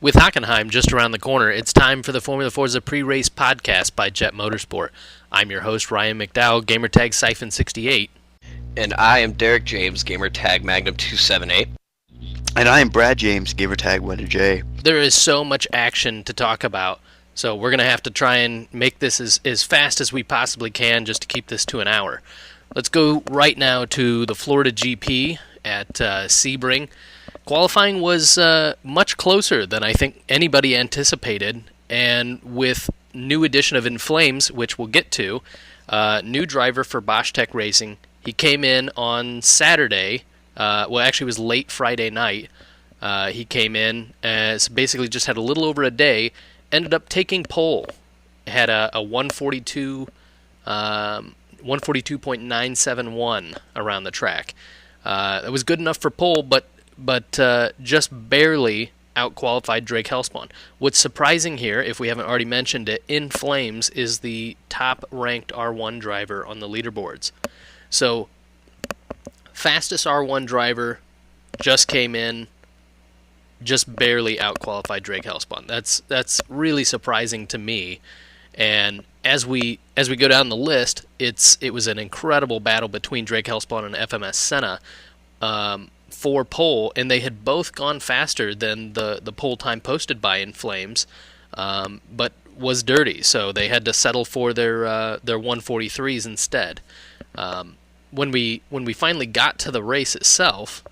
With Hockenheim just around the corner, it's time for the Formula Forza Pre-Race Podcast by JET Motorsport. I'm your host, Ryan McDowell, gamertag Siphon68. And I am Derek James, gamertag Magnum278. And I am Brad James, gamertag WennaJ. There is so much action to talk about, so we're going to have to try and make this as fast as we possibly can just to keep this to an hour. Let's go right now to the Florida GP at Sebring. Qualifying was much closer than I think anybody anticipated, and with new addition of In Flames, which we'll get to, new driver for Bosch Tech Racing. He came in on Saturday, actually it was late Friday night. He came in, basically just had a little over a day, ended up taking pole. Had a 142.971 around the track. It was good enough for pole, but just barely out-qualified Drake Hellspawn. What's surprising here, if we haven't already mentioned it, In Flames is the top-ranked R1 driver on the leaderboards. So, fastest R1 driver just came in, just barely out-qualified Drake Hellspawn. That's really surprising to me. And as we go down the list, it was an incredible battle between Drake Hellspawn and FMS Senna for pole, and they had both gone faster than the pole time posted by In Flames, but was dirty, so they had to settle for their 143s instead. When we finally got to the race itself,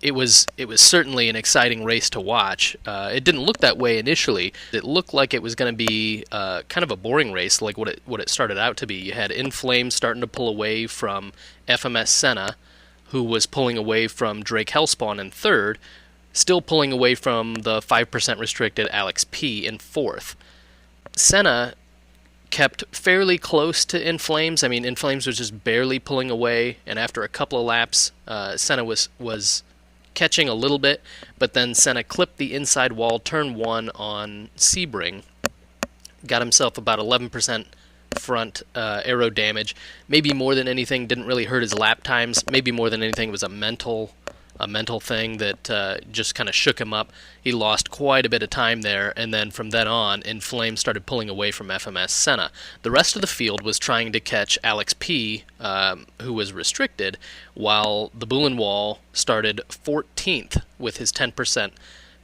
it was certainly an exciting race to watch. It didn't look that way initially. It looked like it was going to be kind of a boring race, like what it started out to be. You had In Flames starting to pull away from FMS Senna, who was pulling away from Drake Hellspawn in third, still pulling away from the 5% restricted Alex P in fourth. Senna kept fairly close to In Flames. I mean, In Flames was just barely pulling away, and after a couple of laps, Senna was catching a little bit, but then Senna clipped the inside wall, turn one on Sebring, got himself about 11% front aero damage. Maybe more than anything, didn't really hurt his lap times. Maybe more than anything, it was a mental thing that just kind of shook him up. He lost quite a bit of time there, and then from then on, In Flames started pulling away from FMS Senna. The rest of the field was trying to catch Alex P, who was restricted, while the Bullen Wall started 14th with his 10%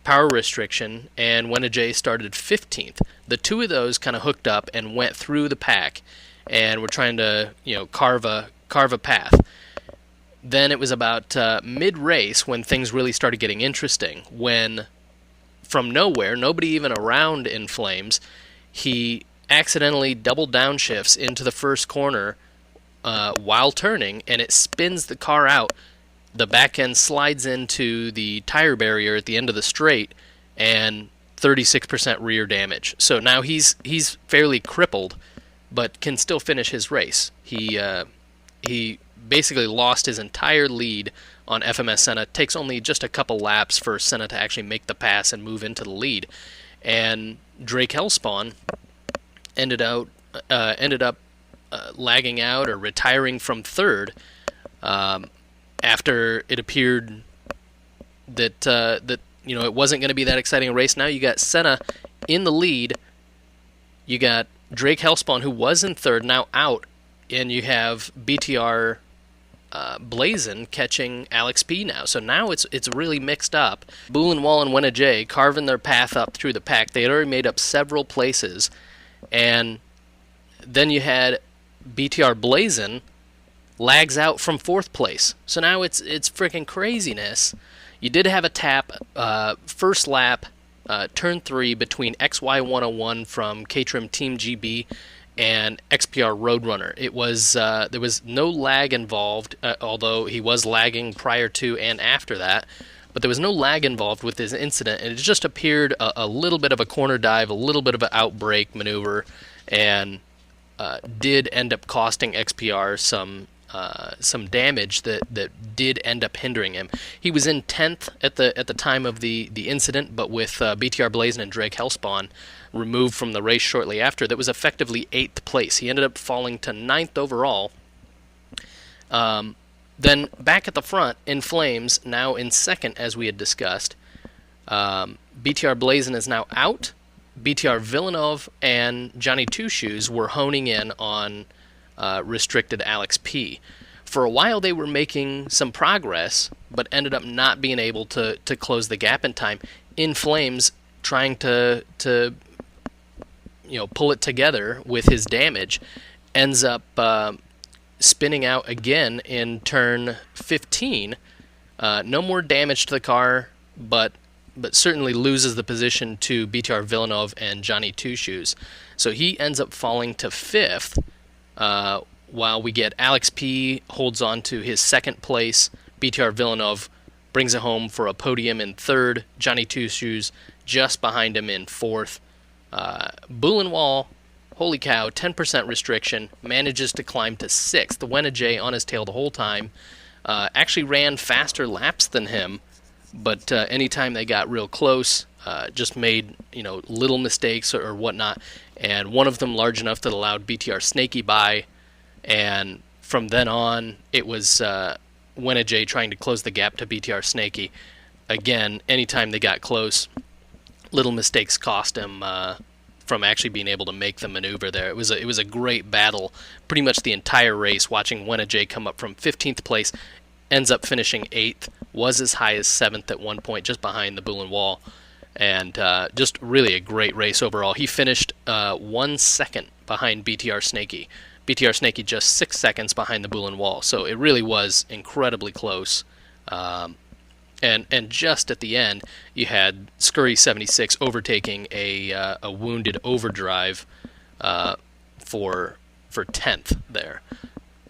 power restriction, and WennaJ started 15th. The two of those kind of hooked up and went through the pack, and were trying to carve a path. Then it was about mid-race when things really started getting interesting, when from nowhere, nobody even around In Flames, he accidentally double downshifts into the first corner while turning, and it spins the car out. The back end slides into the tire barrier at the end of the straight, and 36% rear damage. So now he's fairly crippled, but can still finish his race. He basically lost his entire lead on FMS Senna. It takes only just a couple laps for Senna to actually make the pass and move into the lead. And Drake Hellspawn ended up lagging out or retiring from third after it appeared that it wasn't going to be that exciting a race. Now you got Senna in the lead. You got Drake Hellspawn, who was in third, now out, and you have BTR Blazin catching Alex P now. So now it's really mixed up. Bullen Wall and WennaJ carving their path up through the pack. They had already made up several places, and then you had BTR Blazin lags out from fourth place. So now it's freaking craziness. You did have a tap first lap, turn 3 between XY101 from Caterham Team GB and XPR Roadrunner. It was there was no lag involved, although he was lagging prior to and after that. But there was no lag involved with this incident, and it just appeared a little bit of a corner dive, a little bit of an outbrake maneuver, and did end up costing XPR some damage that did end up hindering him. He was in 10th at the time of the incident, but with BTR Blazin and Drake Hellspawn removed from the race shortly after, that was effectively 8th place. He ended up falling to 9th overall. Then back at the front, In Flames, now in second as we had discussed, BTR Blazin is now out. BTR Villeneuve and Johnny Two Shoes were honing in on restricted Alex P. For a while they were making some progress, but ended up not being able to close the gap in time. In Flames, trying to pull it together with his damage, ends up spinning out again in turn 15. No more damage to the car, but certainly loses the position to BTR Villeneuve and Johnny Two Shoes. So he ends up falling to 5th, while we get Alex P holds on to his 2nd place. BTR Villeneuve brings it home for a podium in 3rd. Johnny Two Shoes just behind him in 4th. Buhlenwald, holy cow, 10% restriction, manages to climb to 6th. The WennaJ on his tail the whole time. Actually ran faster laps than him, but anytime they got real close, just made little mistakes or whatnot, and one of them large enough that allowed BTR Snakey by, and from then on it was WennaJ trying to close the gap to BTR Snakey. Again, anytime they got close, little mistakes cost him from actually being able to make the maneuver there. It was a great battle pretty much the entire race, watching WennaJ come up from 15th place, ends up finishing 8th, was as high as 7th at one point, just behind the Buhlenwald, and just really a great race overall. He finished 1 second behind BTR Snakey. BTR Snakey just 6 seconds behind the Buhlenwald, so it really was incredibly close. And just at the end, you had Scurry 76 overtaking a wounded Overdrive for 10th there.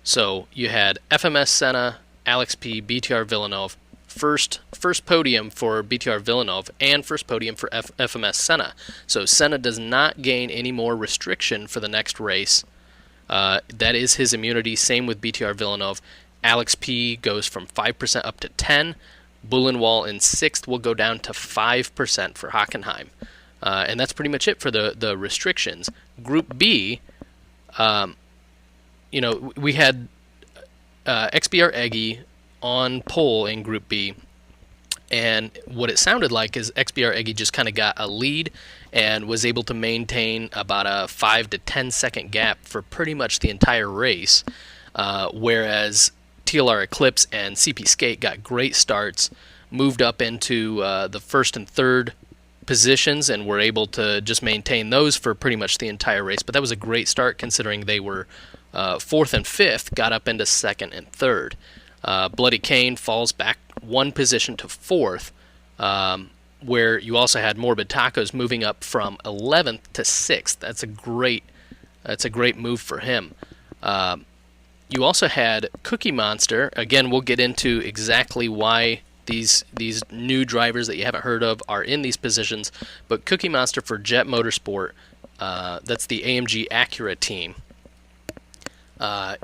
So you had FMS Senna, Alex P, BTR Villeneuve, first podium for BTR Villeneuve, and first podium for FMS Senna. So Senna does not gain any more restriction for the next race. That is his immunity. Same with BTR Villeneuve. Alex P goes from 5% up to 10%. Buhlenwald in 6th will go down to 5% for Hockenheim. And that's pretty much it for the restrictions. Group B, we had XBR Eggy on pole in Group B, and what it sounded like is XBR Eggy just kind of got a lead and was able to maintain about a 5 to 10 second gap for pretty much the entire race, whereas TLR Eclipse and CP Skate got great starts, moved up into the 1st and 3rd positions, and were able to just maintain those for pretty much the entire race. But that was a great start considering they were 4th and 5th, got up into 2nd and 3rd. Bloody Kane falls back 1 position to 4th, where you also had Morbid Tacos moving up from 11th to 6th. That's a great move for him. You also had Cookie Monster. Again, we'll get into exactly why these new drivers that you haven't heard of are in these positions. But Cookie Monster for JET Motorsport, that's the AMG Acura team.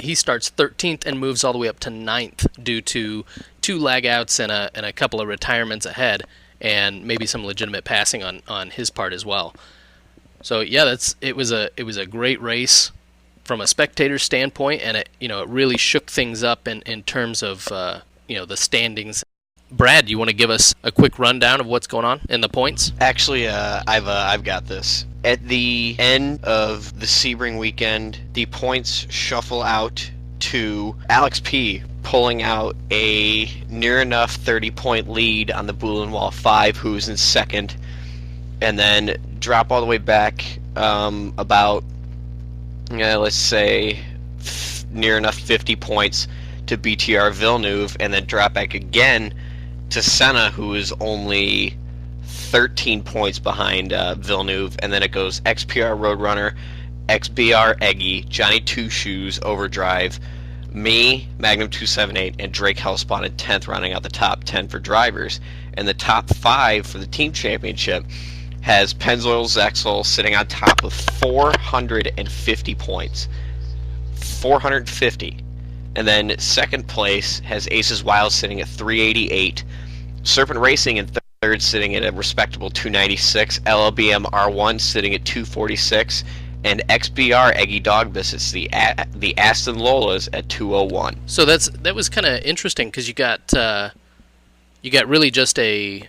He starts 13th and moves all the way up to 9th due to 2 lag-outs and a couple of retirements ahead, and maybe some legitimate passing on his part as well. So yeah, it was a great race from a spectator standpoint, and it really shook things up in terms of the standings. Brad, you want to give us a quick rundown of what's going on in the points? Actually, I've got this. At the end of the Sebring weekend, the points shuffle out to Alex P pulling out a near enough 30-point lead on the Buhlenwald 5, who's in 2nd, and then drop all the way back about, let's say, near enough 50 points to BTR Villeneuve, and then drop back again to Senna, who is only 13 points behind Villeneuve, and then it goes XPR Roadrunner, XBR Eggy, Johnny Two Shoes, Overdrive, me, Magnum 278, and Drake Hellspawn in 10th, rounding out the top 10 for drivers. And the top 5 for the team championship has Pennzoil Zexel sitting on top with 450 points. 450. And then 2nd place has Aces Wild sitting at 388. Serpent Racing in 3rd sitting at a respectable 296. LLBM R1 sitting at 246. And XBR Eggy Dog Biscuits, the Aston Lolas, at 201. So that was kind of interesting because you got really just a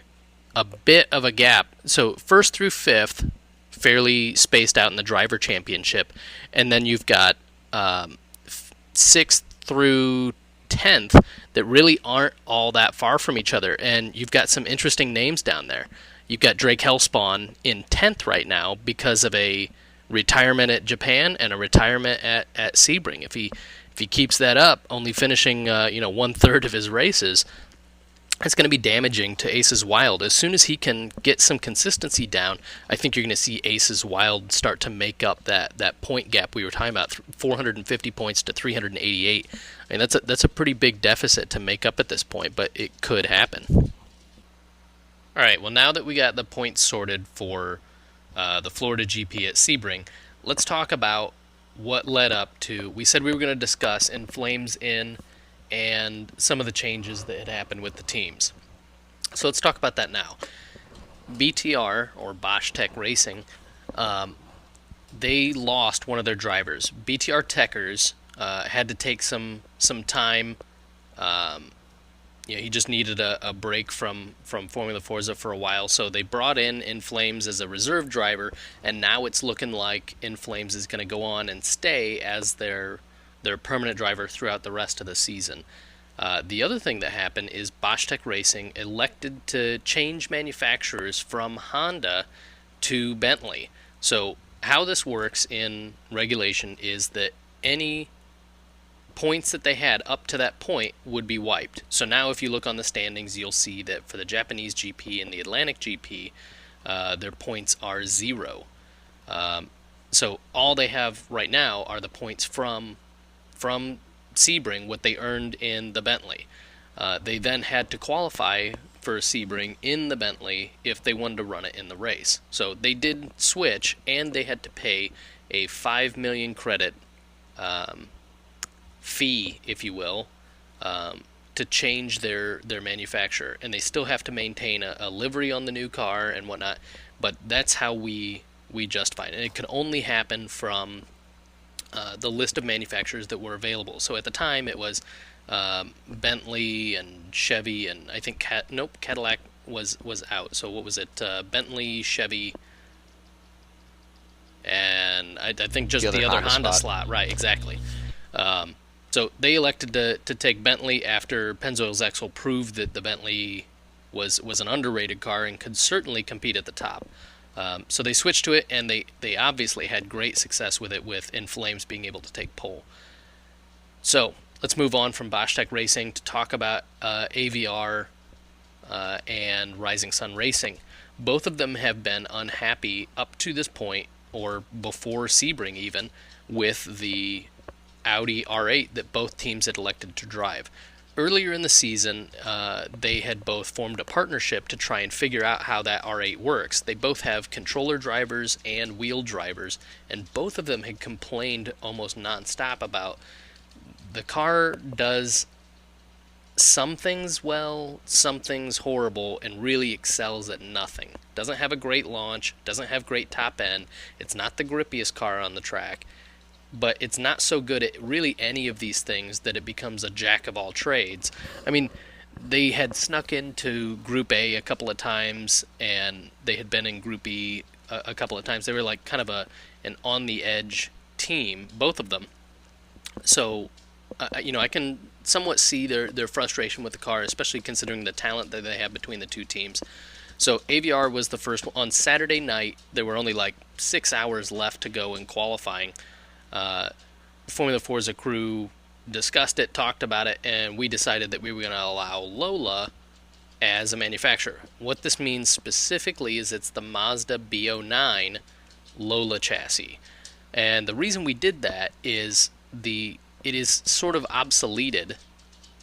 a bit of a gap. So first through fifth, fairly spaced out in the driver championship, and then you've got sixth through 10th that really aren't all that far from each other, and you've got some interesting names down there. You've got Drake Hellspawn in 10th right now because of a retirement at Japan and a retirement at Sebring. If he keeps that up, only finishing 1/3 of his races, it's going to be damaging to Aces Wild. As soon as he can get some consistency down, I think you're going to see Aces Wild start to make up that point gap we were talking about, 450 points to 388. I mean, that's a pretty big deficit to make up at this point, but it could happen. All right, well, now that we got the points sorted for the Florida GP at Sebring, let's talk about what led up to, we said we were going to discuss in Flames In and some of the changes that had happened with the teams. So let's talk about that now. BTR, or Bosch Tech Racing, they lost one of their drivers. BTR Techers had to take some time. He just needed a break from Formula Forza for a while, so they brought in Flames as a reserve driver, and now it's looking like In Flames is going to go on and stay as their permanent driver throughout the rest of the season. The other thing that happened is Bosch Tech Racing elected to change manufacturers from Honda to Bentley. So how this works in regulation is that any points that they had up to that point would be wiped. So now if you look on the standings, you'll see that for the Japanese GP and the Atlantic GP, their points are 0. So all they have right now are the points from Sebring, what they earned in the Bentley. They then had to qualify for Sebring in the Bentley if they wanted to run it in the race. So they did switch, and they had to pay a 5 million credit fee, if you will, to change their manufacturer. And they still have to maintain a livery on the new car and whatnot, but that's how we justify it. And it could only happen from the list of manufacturers that were available. So at the time it was Bentley and Chevy, and I think Cadillac was out. So what was it? Bentley, Chevy, and I think just the other Honda slot. Right, exactly. So they elected to take Bentley after Pennzoil's Axle proved that the Bentley was an underrated car and could certainly compete at the top. So they switched to it, and they obviously had great success with it, with In Flames being able to take pole. So let's move on from Bosch Tech Racing to talk about AVR and Rising Sun Racing. Both of them have been unhappy up to this point, or before Sebring even, with the Audi R8 that both teams had elected to drive. Earlier in the season, they had both formed a partnership to try and figure out how that R8 works. They both have controller drivers and wheel drivers, and both of them had complained almost nonstop about the car does some things well, some things horrible, and really excels at nothing. Doesn't have a great launch, doesn't have great top end, it's not the grippiest car on the track, but it's not so good at really any of these things that it becomes a jack of all trades. I mean, they had snuck into Group A a couple of times, and they had been in Group E a couple of times. They were like kind of an on-the-edge team, both of them. So, I can somewhat see their frustration with the car, especially considering the talent that they have between the two teams. So AVR was the first one. On Saturday night, there were only like 6 hours left to go in qualifying. Formula Forza crew discussed it, talked about it, and we decided that we were going to allow Lola as a manufacturer. What this means specifically is it's the Mazda B09 Lola chassis. And the reason we did that is it is sort of obsoleted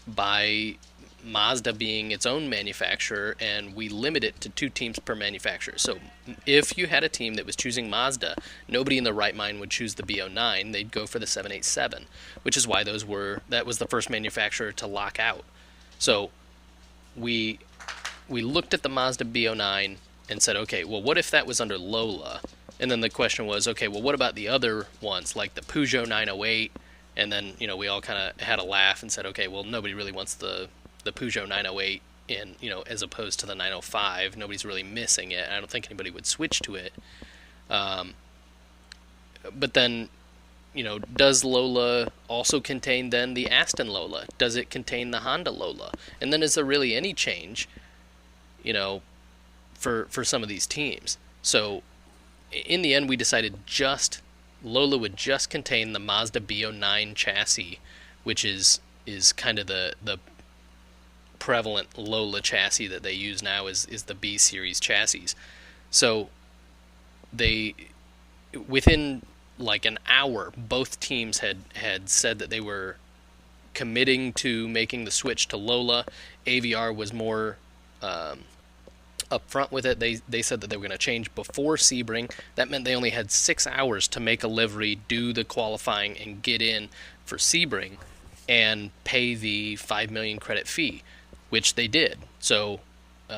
by Mazda being its own manufacturer, and we limit it to 2 teams per manufacturer. So if you had a team that was choosing Mazda, nobody in their right mind would choose the B09. They'd go for the 787, which is why that was the first manufacturer to lock out. So we looked at the Mazda B09 and said, okay, well, what if that was under Lola? And then the question was, okay, well, what about the other ones, like the Peugeot 908? And then, we all kind of had a laugh and said, okay, well, nobody really wants the Peugeot 908 in, as opposed to the 905. Nobody's really missing it. I don't think anybody would switch to it. But then, does Lola also contain then the Aston Lola? Does it contain the Honda Lola? And then is there really any change, for some of these teams? So in the end, we decided Lola would just contain the Mazda B09 chassis, which is kind of the prevalent Lola chassis that they use now is the B series chassis. So within like an hour, both teams had said that they were committing to making the switch to Lola. AVR was more upfront with it. They said that they were going to change before Sebring. That meant they only had 6 hours to make a livery, do the qualifying, and get in for Sebring and pay the $5 million credit fee, which they did. So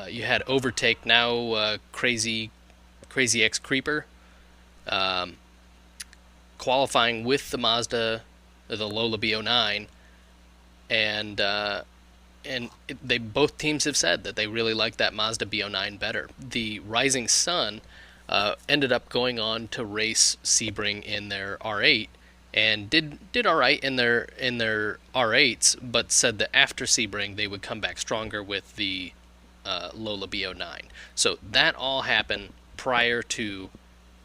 you had Overtake, now Crazy X Creeper, qualifying with the Mazda, the Lola B09, and both teams have said that they really like that Mazda B09 better. The Rising Sun ended up going on to race Sebring in their R8 and did all right in their R8s, but said that after Sebring they would come back stronger with the Lola B09. So that all happened prior to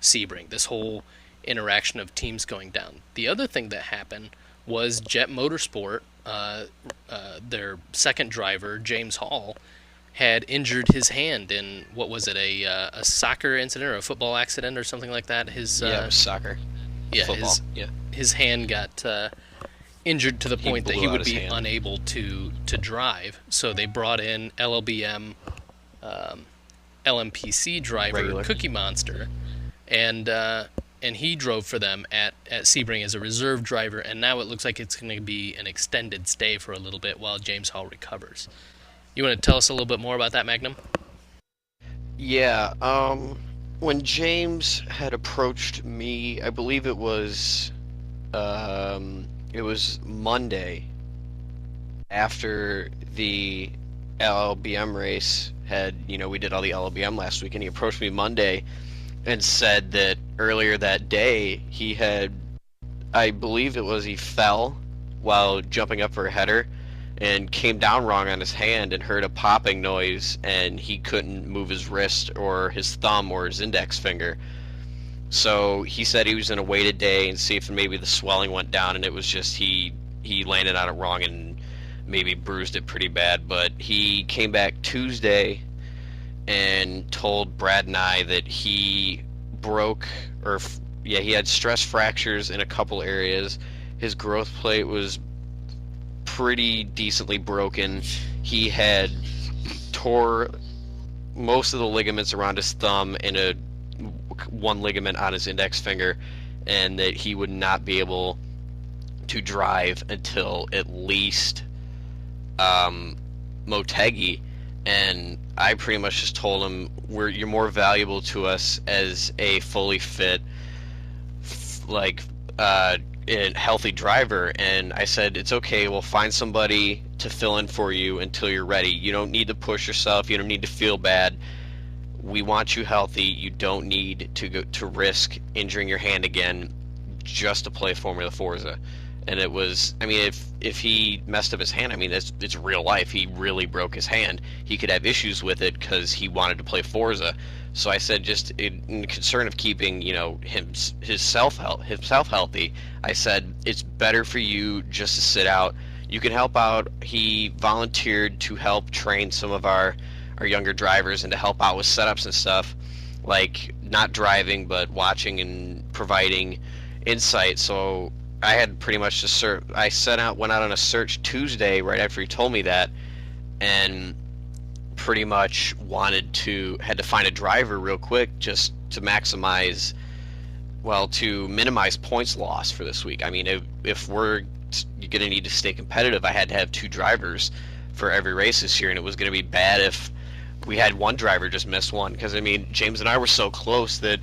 Sebring, this whole interaction of teams going down. The other thing that happened was JET Motorsport, their second driver, James Hall, had injured his hand in, what was it, a soccer incident or a football accident or something like that? It was soccer. Yeah, football. His hand got injured to the point that he would be hand. unable to drive. So they brought in LLBM LMPC driver Regular. Cookie Monster, and he drove for them at Sebring as a reserve driver, and now it looks like it's going to be an extended stay for a little bit while James Hall recovers. You want to tell us a little bit more about that, Magnum? Yeah, when James had approached me, I believe it was Monday after the LLBM race we did all the LLBM last week, and he approached me Monday and said that earlier that day he fell while jumping up for a header and came down wrong on his hand and heard a popping noise, and he couldn't move his wrist or his thumb or his index finger. So he said he was going to wait a day and see if maybe the swelling went down, and it was just he landed on it wrong and maybe bruised it pretty bad. But he came back Tuesday and told Brad and I that he he had stress fractures in a couple areas. His growth plate was pretty decently broken. He had tore most of the ligaments around his thumb and one ligament on his index finger, and that he would not be able to drive until at least Motegi. And I pretty much just told him, you're more valuable to us as a fully fit, a healthy driver. And I said, it's okay, we'll find somebody to fill in for you until you're ready. You don't need to push yourself. You don't need to feel bad. We want you healthy. You don't need to risk injuring your hand again just to play Formula Forza. And it was, if he messed up his hand, it's real life. He really broke his hand. He could have issues with it because he wanted to play Forza. So I said, just in concern of keeping, himself healthy, I said, it's better for you just to sit out. You can help out. He volunteered to help train some of our younger drivers and to help out with setups and stuff, like not driving, but watching and providing insight. So I had pretty much just went out on a search Tuesday right after he told me that, and pretty much had to find a driver real quick just to minimize points loss for this week. If we're going to need to stay competitive, I had to have two drivers for every race this year, and it was going to be bad if we had one driver just miss one, because James and I were so close that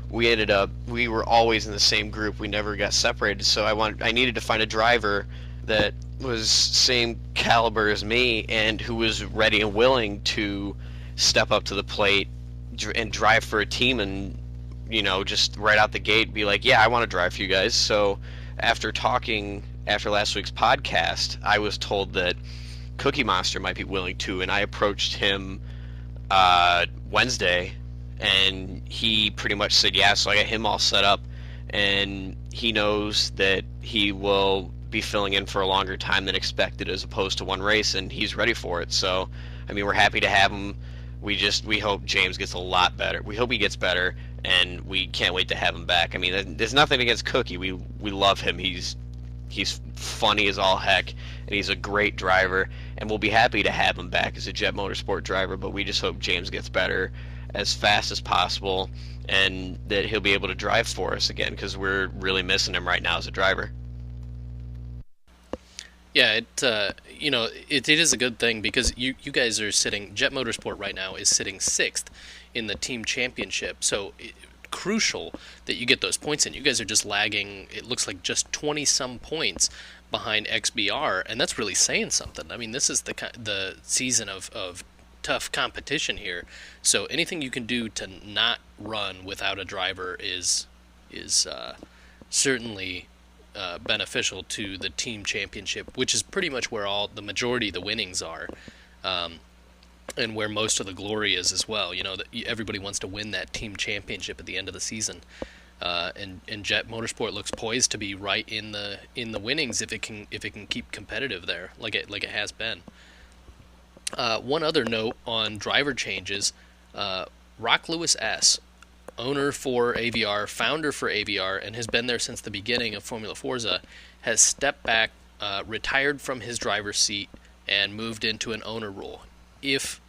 we were always in the same group. We never got separated. So I needed to find a driver that was same caliber as me and who was ready and willing to step up to the plate and drive for a team and, just right out the gate be like, yeah, I want to drive for you guys. So after talking after last week's podcast, I was told that Cookie Monster might be willing to, and I approached him Wednesday, and he pretty much said yeah, so I got him all set up, and he knows that he will be filling in for a longer time than expected as opposed to one race, and he's ready for it. So, we're happy to have him. We hope James gets a lot better. We hope he gets better, and we can't wait to have him back. There's nothing against Cookie. We love him. He's funny as all heck, and he's a great driver, and we'll be happy to have him back as a JET Motorsport driver, but we just hope James gets better as fast as possible and that he'll be able to drive for us again, because we're really missing him right now as a driver. Yeah, it is a good thing because you guys are sitting, JET Motorsport right now is sitting 6th in the team championship, so crucial that you get those points in. You guys are just lagging, it looks like just 20-some points behind XBR, and that's really saying something. This is the season of tough competition here, so anything you can do to not run without a driver is certainly beneficial to the team championship, which is pretty much where the majority of the winnings are, and where most of the glory is as well. That everybody wants to win that team championship at the end of the season, and JET Motorsport looks poised to be right in the winnings if it can keep competitive there, like it has been. One other note on driver changes: Rock Lewis S., owner for AVR, founder for AVR, and has been there since the beginning of Formula Forza, has stepped back, retired from his driver's seat, and moved into an owner role. If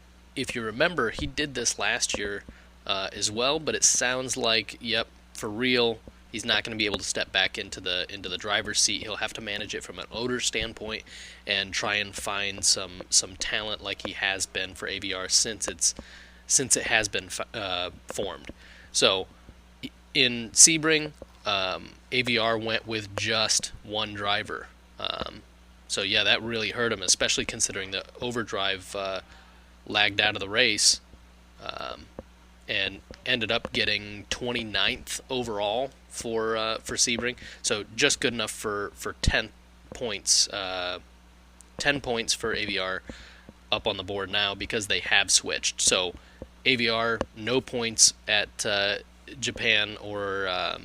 you remember, he did this last year as well, but it sounds like, yep, for real, he's not going to be able to step back into the driver's seat. He'll have to manage it from an owner standpoint and try and find some talent like he has been for AVR since it has been formed. So in Sebring, AVR went with just one driver. So yeah, that really hurt him, especially considering the overdrive lagged out of the race, and ended up getting 29th overall for Sebring. So just good enough for 10 points. 10 points for AVR up on the board now because they have switched. So AVR, no points at Japan or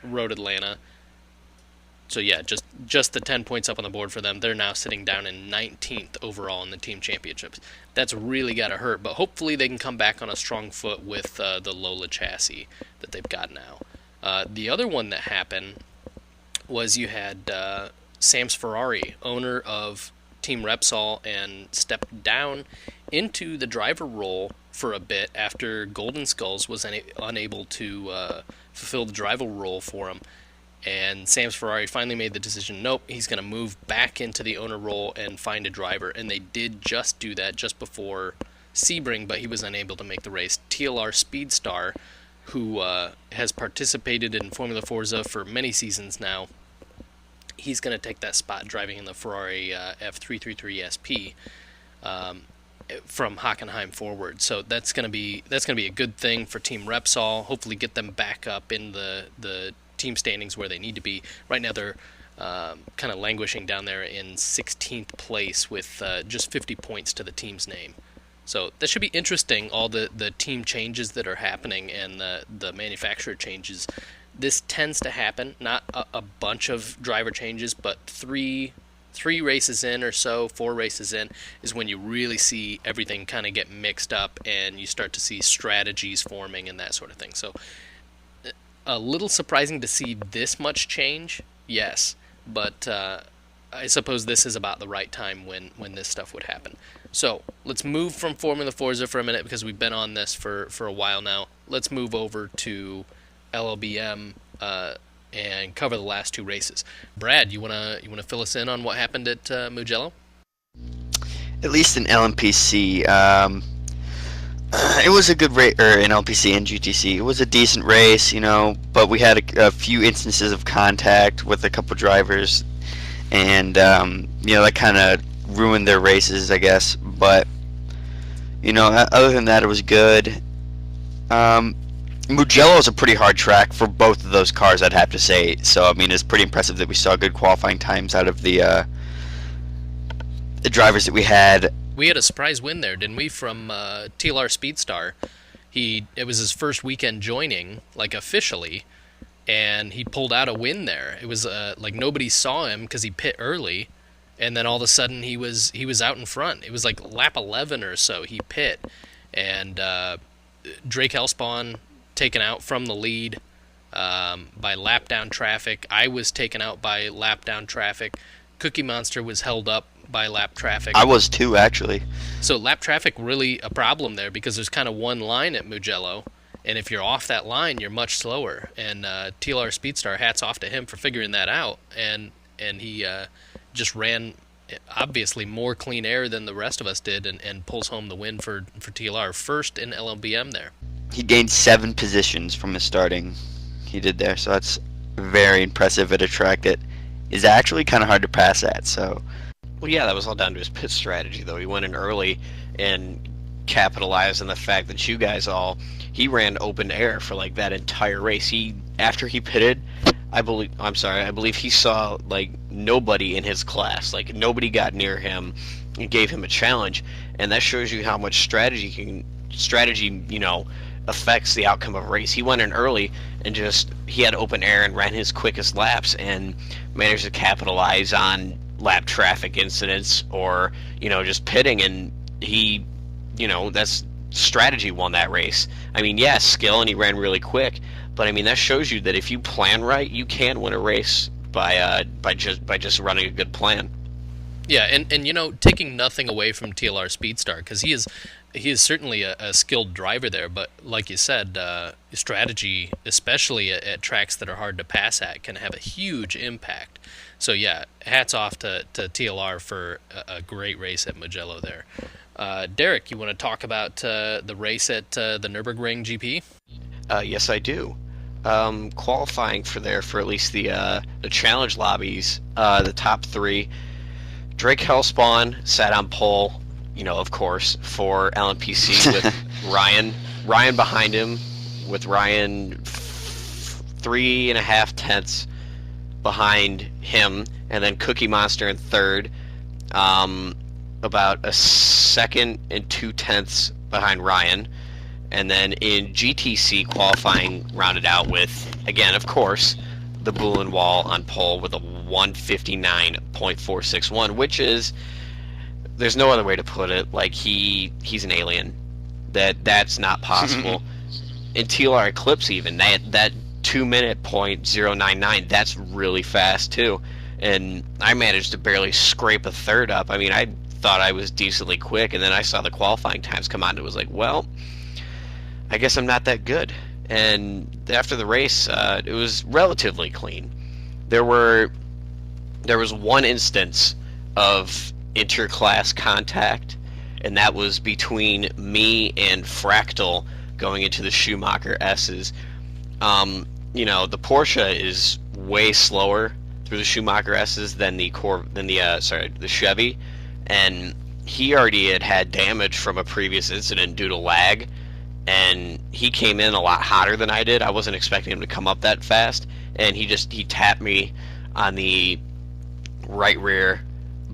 Road Atlanta. So yeah, just the 10 points up on the board for them. They're now sitting down in 19th overall in the team championships. That's really got to hurt, but hopefully they can come back on a strong foot with the Lola chassis that they've got now. The other one that happened was you had Sam's Ferrari, owner of Team Repsol, and stepped down into the driver role for a bit after Golden Skulls was unable to fulfill the driver role for him. And Sam's Ferrari finally made the decision, nope, he's going to move back into the owner role and find a driver. And they did just do that just before Sebring, but he was unable to make the race. TLR Speedstar, who has participated in Formula Forza for many seasons now, he's going to take that spot driving in the Ferrari F333 SP from Hockenheim forward. So that's going to be a good thing for Team Repsol. Hopefully get them back up in the team standings where they need to be. Right now they're kind of languishing down there in 16th place with just 50 points to the team's name. So that should be interesting, all the team changes that are happening and the manufacturer changes. This tends to happen, not a bunch of driver changes, but three races in or so, 4 races in, is when you really see everything kind of get mixed up and you start to see strategies forming and that sort of thing. So a little surprising to see this much change, yes, but I suppose this is about the right time when this stuff would happen. So let's move from Formula Forza for a minute because we've been on this for a while now. Let's move over to LLBM and cover the last 2 races. Brad, you wanna fill us in on what happened at Mugello? At least in LMPC, it was a good race, or in LPC and GTC. It was a decent race, but we had a few instances of contact with a couple drivers. and that kind of ruined their races, I guess. But other than that, it was good. Mugello is a pretty hard track for both of those cars, I'd have to say. So, I mean, it's pretty impressive that we saw good qualifying times out of the drivers that we had. We had a surprise win there, didn't we, from TLR Speedstar. It was his first weekend joining, like, officially, and he pulled out a win there. It was like nobody saw him because he pit early, and then all of a sudden he was out in front. It was like lap 11 or so he pit, and Drake Hellspawn taken out from the lead by lap down traffic. I was taken out by lap down traffic. Cookie Monster was held up by lap traffic. I was too, actually. So lap traffic really a problem there because there's kind of one line at Mugello, and if you're off that line, you're much slower. And TLR Speedstar, hats off to him for figuring that out, and he just ran obviously more clean air than the rest of us did, and pulls home the win for TLR, first in LMBM there. He gained 7 positions from his starting. He did there, so that's very impressive at a track that is actually kind of hard to pass at. So, well, yeah, that was all down to his pit strategy, though. He went in early and capitalized on the fact that he ran open air for like that entire race. After he pitted, I believe he saw like nobody in his class, like nobody got near him and gave him a challenge, and that shows you how much strategy affects the outcome of a race. He went in early and he had open air and ran his quickest laps and managed to capitalize on lap traffic incidents or just pitting, and that's strategy won that race. I mean, yeah, skill, and he ran really quick, but I mean that shows you that if you plan right, you can win a race by just running a good plan. Yeah, and taking nothing away from TLR Speedstar, because he is certainly a skilled driver there, but like you said, strategy, especially at tracks that are hard to pass at, can have a huge impact. So yeah, hats off to TLR for a great race at Mugello there. Derek, you want to talk about the race at the Nürburgring GP? Yes, I do. Qualifying for at least the challenge lobbies, the top 3. Drake Hellspawn sat on pole, of course, for LMPC with Ryan behind him, with Ryan 3.5 tenths behind him, and then Cookie Monster in third, about a second and 2 tenths behind Ryan. And then in GTC, qualifying rounded out with, again, of course, the Bullen Wall on pole with a 159.461, which is, there's no other way to put it, like he's an alien. That's not possible. In TLR Eclipse even, that 2-minute .099, that's really fast too. And I managed to barely scrape a third up. I mean, I thought I was decently quick, and then I saw the qualifying times come on, and it was like, well, I guess I'm not that good. And after the race, it was relatively clean. There was one instance of inter-class contact, and that was between me and Fractal going into the Schumacher S's. The Porsche is way slower through the Schumacher S's than the Chevy, and he already had damage from a previous incident due to lag, and he came in a lot hotter than I did. I wasn't expecting him to come up that fast, and he tapped me on the right rear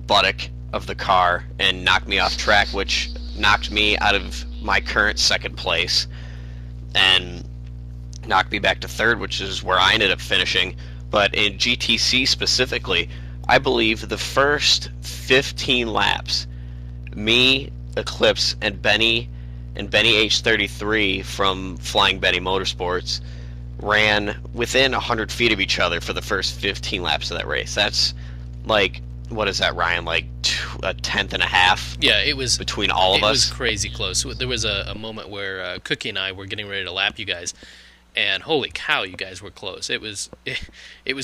buttock of the car and knocked me off track, which knocked me out of my current second place and knocked me back to third, which is where I ended up finishing. But in GTC specifically, I believe the first 15 laps, me, Eclipse, and Benny H33 from Flying Benny Motorsports ran within 100 feet of each other for the first 15 laps of that race. That's like, what is that, Ryan? Like a tenth and a half? Yeah, it was between all of us. It was crazy close. There was a moment where Cookie and I were getting ready to lap you guys, and holy cow, you guys were close. It was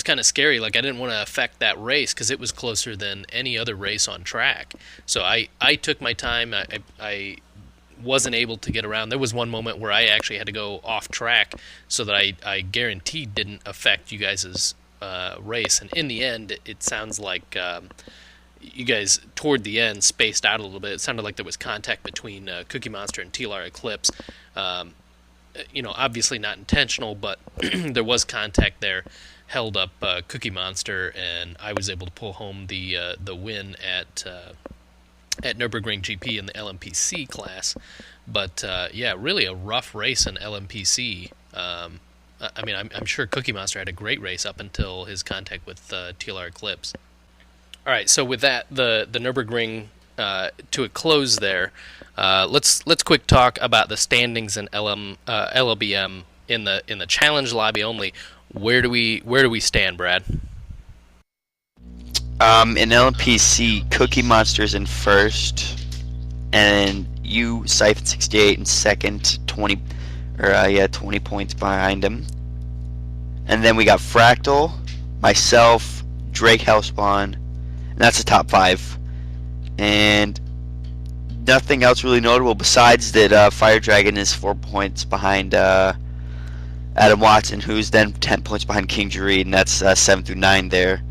kind of scary. Like, I didn't want to affect that race because it was closer than any other race on track. So I took my time. I wasn't able to get around. There was one moment where I actually had to go off track so that I guaranteed didn't affect you guys' race, and in the end, it sounds like you guys toward the end spaced out a little bit. It sounded like there was contact between Cookie Monster and TLR Eclipse. Obviously not intentional, but there was contact there. Held up Cookie Monster, and I was able to pull home the win at Nürburgring GP in the LMPC class. But really a rough race in LMPC. I'm sure Cookie Monster had a great race up until his contact with TLR Eclipse. All right, so with that, the Nürburgring to a close there. Let's quick talk about the standings in LLBM in the challenge lobby only. Where do we stand, Brad? In LMPC, Cookie Monster's in first, and you Siphon 68 in second, 20 points behind him. And then we got Fractal, myself, Drake Hellspawn, and that's the top 5. And nothing else really notable besides that Fire Dragon is 4 points behind Adam Watson, who's then 10 points behind King Jury, and that's 7 through 9 there.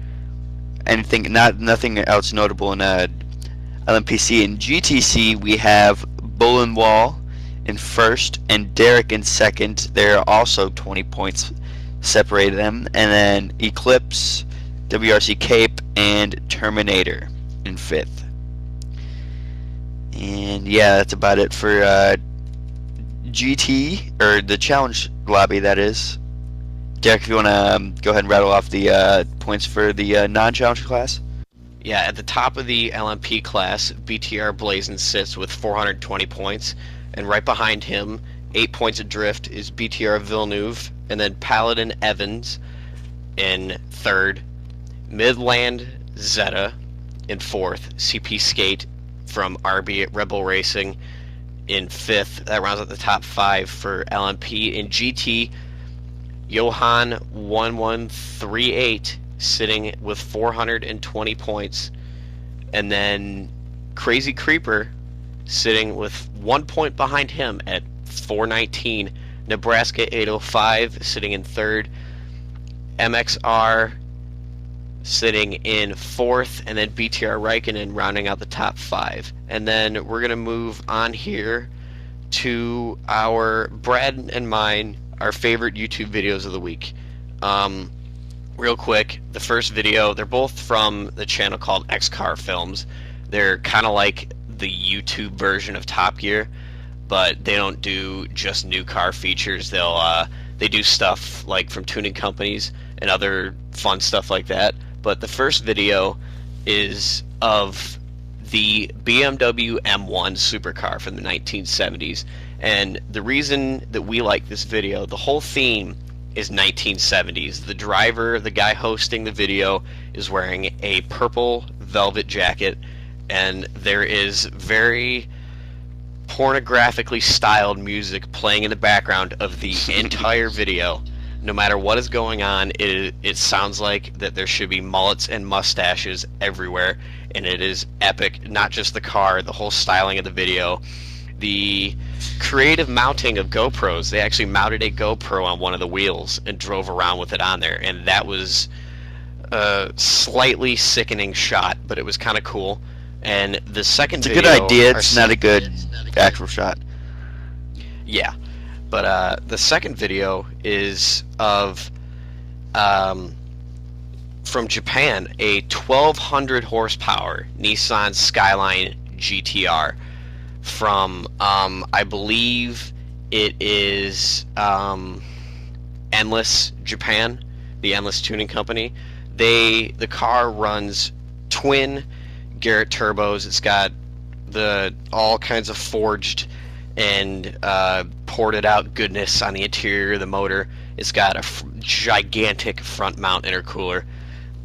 Nothing else notable in LMPC. In GTC, we have Bullen Wall in first and Derek in second. They're also 20 points separated them. And then Eclipse, WRC Cape, and Terminator in fifth. And yeah, that's about it for GT, or the challenge lobby, that is. Derek, if you want to go ahead and rattle off the points for the non-challenge class. Yeah, at the top of the LMP class, BTR Blazin sits with 420 points, and right behind him, 8 points adrift, is BTR Villeneuve, and then Paladin Evans in third, Midland Zeta in fourth, CP Skate from RB at Rebel Racing in fifth. That rounds out the top 5 for LMP. In GT, Johan 1138 sitting with 420 points, and then Crazy Creeper sitting with 1 point behind him at 419. Nebraska 805 sitting in third, MXR sitting in fourth, and then BTR Raikkonen rounding out the top 5. And then we're going to move on here to our Brad and mine, our favorite YouTube videos of the week. Real quick, the first video, they're both from the channel called X-Car Films. They're kind of like the YouTube version of Top Gear, but they don't do just new car features. They do stuff like from tuning companies and other fun stuff like that. But the first video is of the BMW M1 supercar from the 1970s. And the reason that we like this video, the whole theme is 1970s. The driver, the guy hosting the video, is wearing a purple velvet jacket, and there is very pornographically styled music playing in the background of the entire video. No matter what is going on, it sounds like that there should be mullets and mustaches everywhere, and it is epic. Not just the car, the whole styling of the video. The creative mounting of GoPros. They actually mounted a GoPro on one of the wheels and drove around with it on there, and that was a slightly sickening shot, but it was kind of cool. And the second It's a video... good idea, it's not a good actual shot. Yeah. But the second video is of, from Japan, a 1200 horsepower Nissan Skyline GTR from, I believe it is Endless Japan, the Endless Tuning Company. The car runs twin Garrett turbos. It's got all kinds of forged and ported out goodness on the interior of the motor. It's got a gigantic front mount intercooler,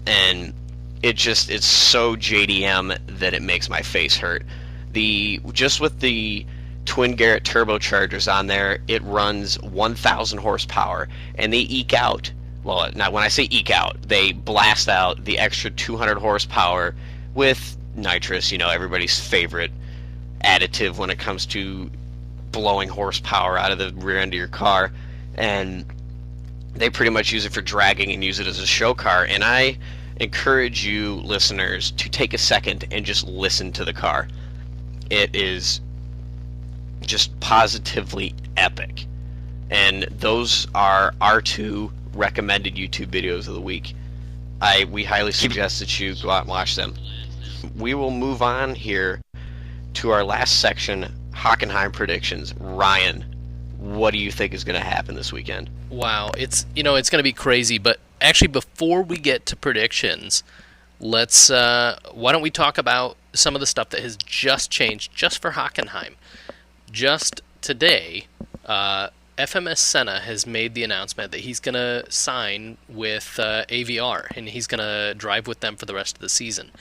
and it's so JDM that it makes my face hurt. Just with the twin Garrett turbochargers on there, it runs 1,000 horsepower, and they eke out. Well, not when I say eke out, they blast out the extra 200 horsepower with nitrous, everybody's favorite additive when it comes to blowing horsepower out of the rear end of your car. And they pretty much use it for dragging and use it as a show car. And I encourage you listeners to take a second and just listen to the car. It is just positively epic. And those are our 2 recommended YouTube videos of the week. We highly suggest that you go out and watch them. We will move on here to our last section, Hockenheim predictions. Ryan, what do you think is going to happen this weekend? Wow, it's going to be crazy. But actually, before we get to predictions, let's why don't we talk about some of the stuff that has just changed just for Hockenheim. Just today, FMS Senna has made the announcement that he's going to sign with AVR, and he's going to drive with them for the rest of the season.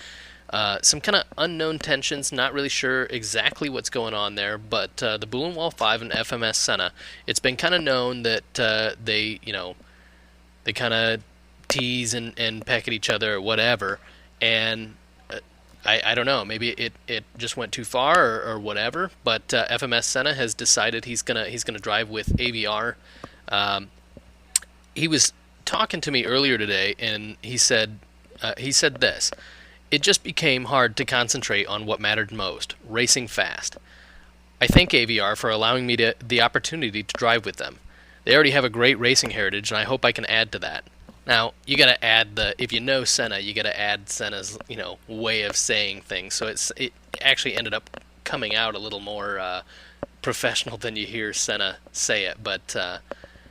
Some kind of unknown tensions, not really sure exactly what's going on there, but the Buhlenwald 5 and FMS Senna, it's been kind of known that they kind of tease and peck at each other or whatever, and I don't know, maybe it just went too far or whatever, but FMS Senna has decided he's gonna drive with AVR. He was talking to me earlier today, and he said this: it just became hard to concentrate on what mattered most, racing fast. I thank AVR for allowing me the opportunity to drive with them. They already have a great racing heritage, and I hope I can add to that. Now, you got to add if you know Senna, you got to add Senna's, way of saying things. So it actually ended up coming out a little more professional than you hear Senna say it. But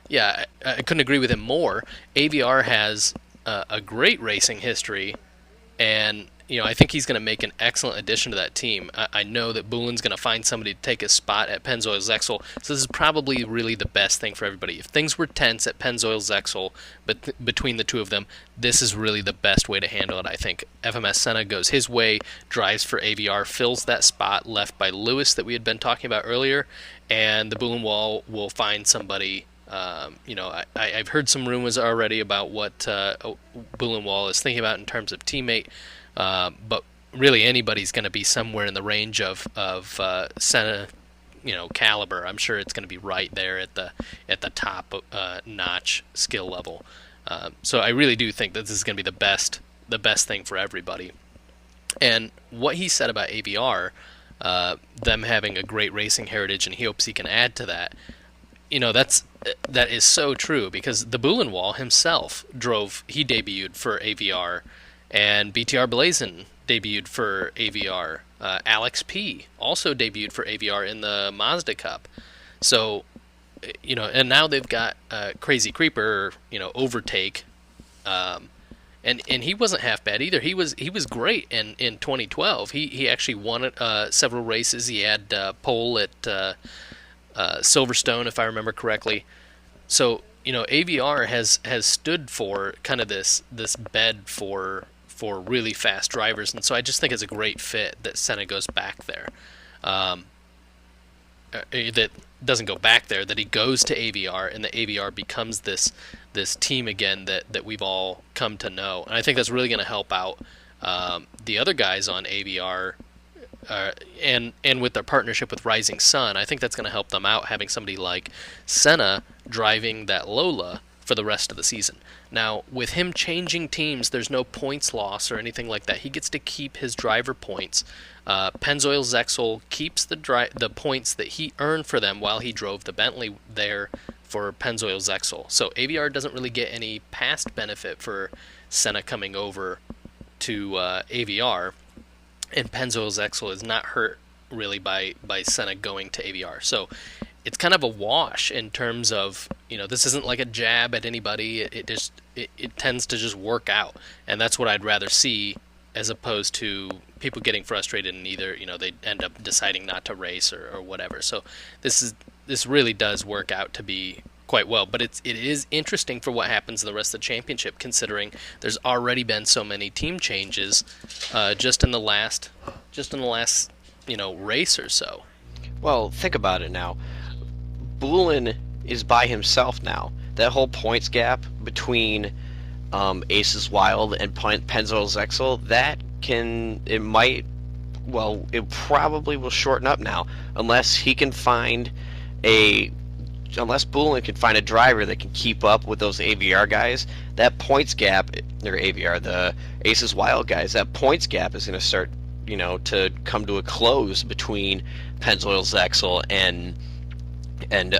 yeah, I couldn't agree with him more. AVR has a great racing history, and I think he's going to make an excellent addition to that team. I know that Buhlen's going to find somebody to take his spot at Pennzoil-Zexel, so this is probably really the best thing for everybody. If things were tense at Pennzoil-Zexel, but between the 2 of them, this is really the best way to handle it, I think. FMS Senna goes his way, drives for AVR, fills that spot left by Lewis that we had been talking about earlier, and the Buhlenwald will find somebody. I've heard some rumors already about what Buhlenwald is thinking about in terms of teammate. But really, anybody's going to be somewhere in the range of Senna, caliber. I'm sure it's going to be right there at the top notch skill level. So I really do think that this is going to be the best thing for everybody. And what he said about AVR, them having a great racing heritage, and he hopes he can add to that. That is so true, because the Buhlenwald himself he debuted for AVR. And BTR Blazin debuted for AVR. Alex P. also debuted for AVR in the Mazda Cup. So, and now they've got Crazy Creeper, Overtake. And he wasn't half bad either. He was great in 2012. He actually won several races. He had pole at Silverstone, if I remember correctly. So, AVR has stood for kind of this bed for really fast drivers, and so I just think it's a great fit that Senna goes back there. That doesn't go back there, that he goes to AVR, and the AVR becomes this team again that we've all come to know. And I think that's really going to help out the other guys on AVR, and with their partnership with Rising Sun. I think that's going to help them out, having somebody like Senna driving that Lola for the rest of the season. Now, with him changing teams, there's no points loss or anything like that. He gets to keep his driver points. Pennzoil-Zexel keeps the points that he earned for them while he drove the Bentley there for Pennzoil-Zexel. So AVR doesn't really get any past benefit for Senna coming over to AVR, and Pennzoil-Zexel is not hurt really by Senna going to AVR. So it's kind of a wash in terms of, this isn't like a jab at anybody. It tends to just work out, and that's what I'd rather see, as opposed to people getting frustrated and either they end up deciding not to race or whatever. So this really does work out to be quite well, but it is interesting for what happens in the rest of the championship, considering there's already been so many team changes just in the last race or so. Well, think about it now. Buhlen is by himself now. That whole points gap between Aces Wild and Pennzoil-Zexel, it probably will shorten up now, unless he can find a unless Bullen can find a driver that can keep up with those AVR guys, that points gap, or AVR, the Aces Wild guys, that points gap is going to start, to come to a close between Pennzoil Zexel and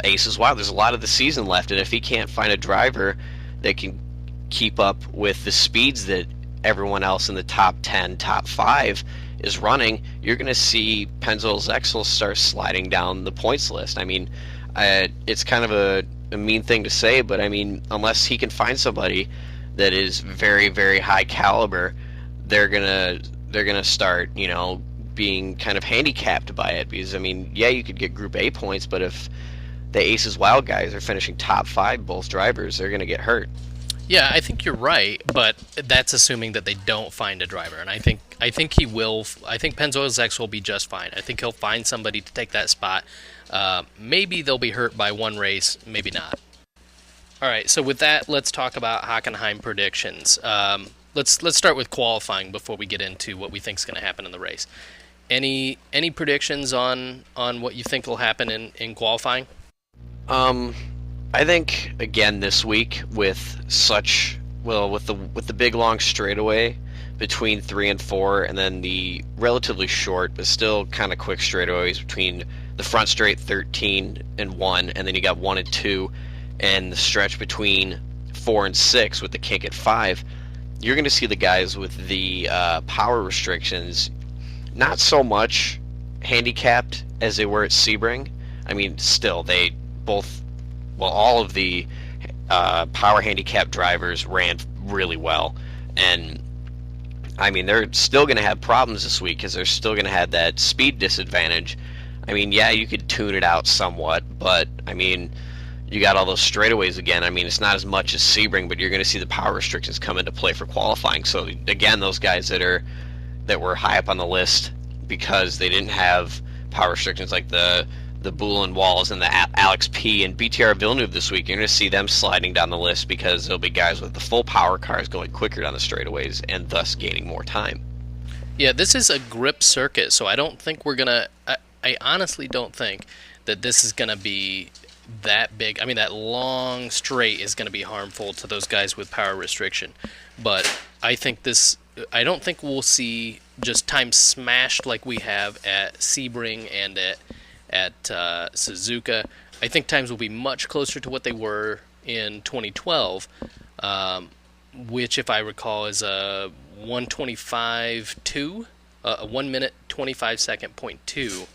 Aces Wild. There's a lot of the season left, and if he can't find a driver that can keep up with the speeds that everyone else in the top 10, top 5 is running, you're going to see Pennzoil Zexel start sliding down the points list. I mean, it's kind of a mean thing to say, but I mean, unless he can find somebody that is very, very high caliber, they're gonna start, being kind of handicapped by it. Because I mean, yeah, you could get Group A points, but if the Aces Wild guys are finishing top 5, both drivers, they're gonna get hurt. Yeah, I think you're right, but that's assuming that they don't find a driver, and I think he will. I think Pennzoil Zexel will be just fine. I think he'll find somebody to take that spot. Maybe they'll be hurt by one race, maybe not. All right, so with that, let's talk about Hockenheim predictions. Let's start with qualifying before we get into what we think is going to happen in the race. Any predictions on what you think will happen in qualifying? I think again this week with the big long straightaway between 3 and 4, and then the relatively short but still kind of quick straightaways between the front straight 13 and 1, and then you got 1 and 2, and the stretch between 4 and 6 with the kink at 5. You're going to see the guys with the power restrictions not so much handicapped as they were at Sebring. I mean, still, all of the power handicap drivers ran really well. And, I mean, they're still going to have problems this week because they're still going to have that speed disadvantage. I mean, yeah, you could tune it out somewhat, but, I mean, you got all those straightaways again. I mean, it's not as much as Sebring, but you're going to see the power restrictions come into play for qualifying. So, again, those guys that were high up on the list because they didn't have power restrictions like the Bullen Walls and the Alex P and BTR Villeneuve this week, you're going to see them sliding down the list because there'll be guys with the full power cars going quicker down the straightaways and thus gaining more time. Yeah, this is a grip circuit, so I don't think we're going to... I honestly don't think that this is going to be that big. I mean, that long straight is going to be harmful to those guys with power restriction. But I don't think we'll see just time smashed like we have at Sebring and at Suzuka. I think times will be much closer to what they were in 2012, which, if I recall, is a 1:25.2, a 1 minute 25 second .2,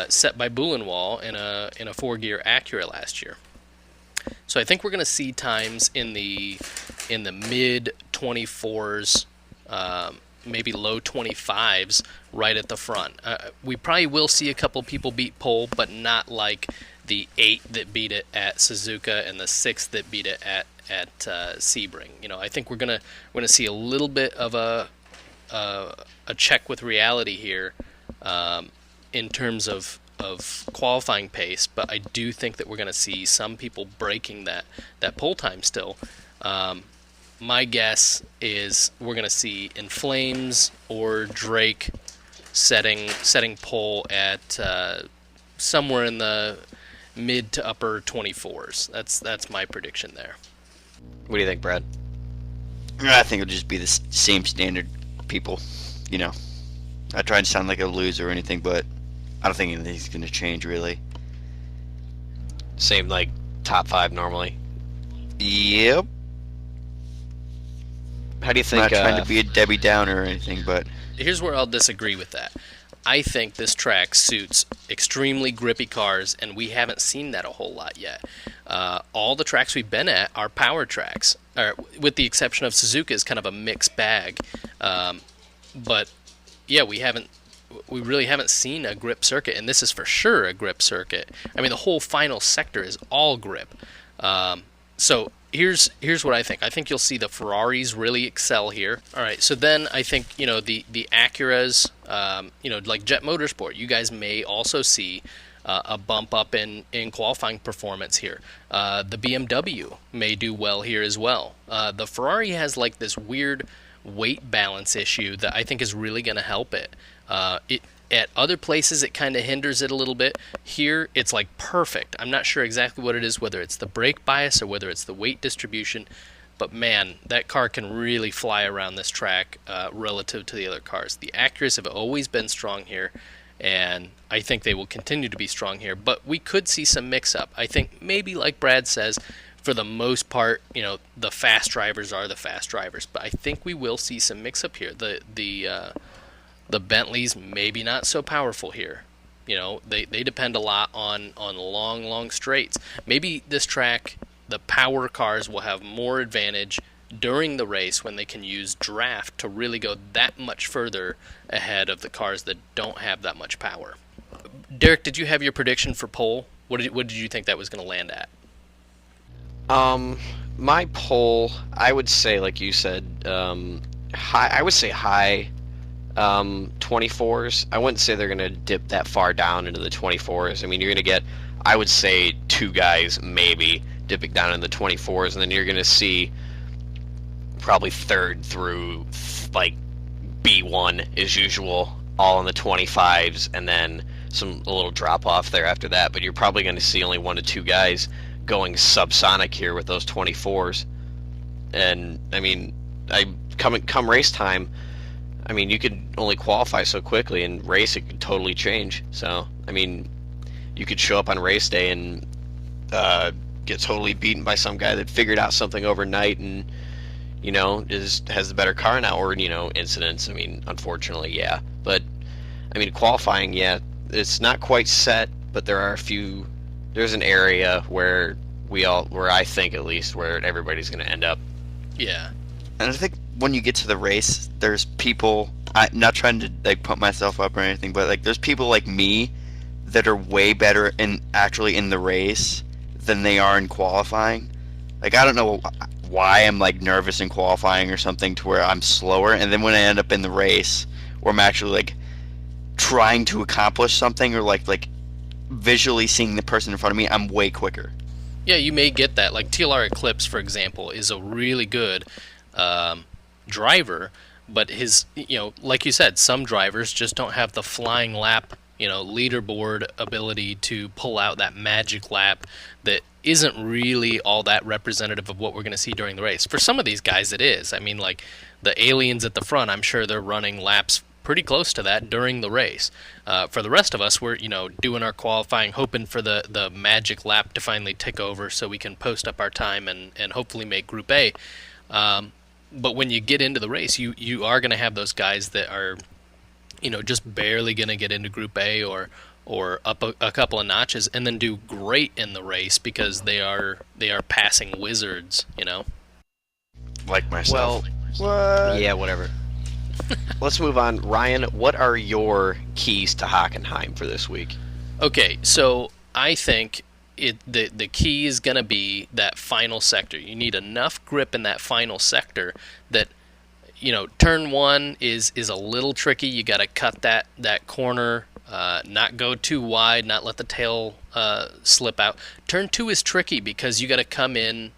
set by Bullenwall in a 4-gear Acura last year. So I think we're going to see times in the mid 24s, maybe low 25s right at the front. We probably will see a couple people beat pole, but not like the 8 that beat it at Suzuka and the 6 that beat it at Sebring. I think we're gonna see a little bit of a check with reality here in terms of qualifying pace, but I do think that we're going to see some people breaking that pole time still. My guess is we're going to see In Flames or Drake setting pole at somewhere in the mid to upper 24s. That's my prediction there. What do you think, Brad? I think it'll just be the same standard people. Not trying to sound like a loser or anything, but I don't think anything's going to change, really. Same, like, top 5 normally? Yep. How do you think... I'm not trying to be a Debbie Downer or anything, but... Here's where I'll disagree with that. I think this track suits extremely grippy cars, and we haven't seen that a whole lot yet. All the tracks we've been at are power tracks, with the exception of Suzuka, is kind of a mixed bag. But, yeah, we really haven't seen a grip circuit, and this is for sure a grip circuit. I mean, the whole final sector is all grip. So here's what I think. I think you'll see the Ferraris really excel here. All right, so then I think the Acuras, like JET Motorsport, you guys may also see a bump up in qualifying performance here. The BMW may do well here as well. The Ferrari has like this weird weight balance issue that I think is really going to help it. At other places, it kind of hinders it a little bit. Here, it's like perfect. I'm not sure exactly what it is, whether it's the brake bias or whether it's the weight distribution. But man, that car can really fly around this track relative to the other cars. The Acuras have always been strong here, and I think they will continue to be strong here. But we could see some mix-up. I think maybe, like Brad says, for the most part, the fast drivers are the fast drivers. But I think we will see some mix-up here. The Bentleys maybe not so powerful here. They depend a lot on long straights. Maybe this track, the power cars will have more advantage during the race when they can use draft to really go that much further ahead of the cars that don't have that much power. Derek, did you have your prediction for pole? What did you think that was going to land at? My pole, I would say, like you said, high. I would say high 24s. I wouldn't say they're going to dip that far down into the 24s. I mean, you're going to get, I would say, 2 guys maybe dipping down in the 24s, and then you're going to see probably 3rd through like B1 as usual, all in the 25s, and then a little drop off there after that. But you're probably going to see only 1 to 2 guys going subsonic here with those 24s. And I mean, come race time, I mean, you could only qualify so quickly, and race it could totally change. So I mean, you could show up on race day and get totally beaten by some guy that figured out something overnight and has the better car now, or incidents. I mean, unfortunately, yeah. But I mean, qualifying, yeah, it's not quite set, but there's an area where I think at least where everybody's going to end up. Yeah. And I think when you get to the race, there's people, I'm not trying to like put myself up or anything, but like there's people like me that are way better actually in the race than they are in qualifying. Like, I don't know why I'm like nervous in qualifying or something to where I'm slower, and then when I end up in the race where I'm actually like trying to accomplish something or like visually seeing the person in front of me, I'm way quicker. Yeah, you may get that. Like TLR Eclipse, for example, is a really good driver, but his, like you said, some drivers just don't have the flying lap, leaderboard ability to pull out that magic lap that isn't really all that representative of what we're going to see during the race. For some of these guys, it is. I mean, like the aliens at the front, I'm sure they're running laps pretty close to that during the race. For the rest of us, we're doing our qualifying, hoping for the magic lap to finally tick over so we can post up our time and hopefully make Group A. But when you get into the race, you are going to have those guys that are just barely going to get into Group A or up a couple of notches and then do great in the race because they are passing wizards, Like myself. Well, yeah, whatever. Let's move on. Ryan, what are your keys to Hockenheim for this week? Okay, so I think the key is going to be that final sector. You need enough grip in that final sector that, turn 1 is a little tricky. You got to cut that corner, not go too wide, not let the tail slip out. Turn 2 is tricky because you got to come in.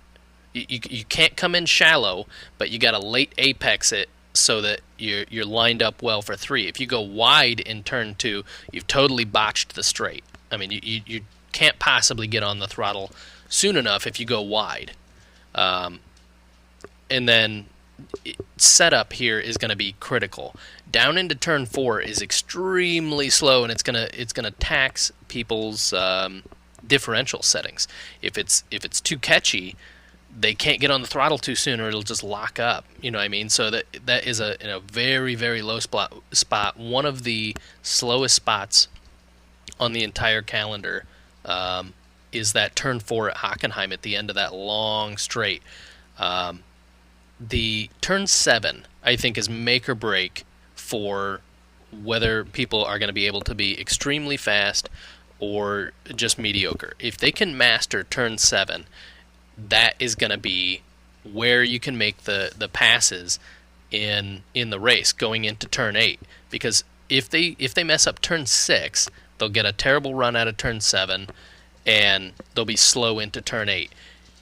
You can't come in shallow, but you got to late apex it so that you're lined up well for 3. If you go wide in turn 2, you've totally botched the straight. I mean, you can't possibly get on the throttle soon enough if you go wide. And then setup here is going to be critical. Down into turn 4 is extremely slow, and it's gonna tax people's differential settings. If it's too catchy, they can't get on the throttle too soon, or it'll just lock up. You know what I mean? So that is a very, very low spot. One of the slowest spots on the entire calendar is that turn 4 at Hockenheim at the end of that long straight. The turn 7, I think, is make or break for whether people are going to be able to be extremely fast or just mediocre. If they can master turn 7, that is going to be where you can make the passes in the race going into turn 8. Because if they mess up turn 6, they'll get a terrible run out of turn 7, and they'll be slow into turn 8.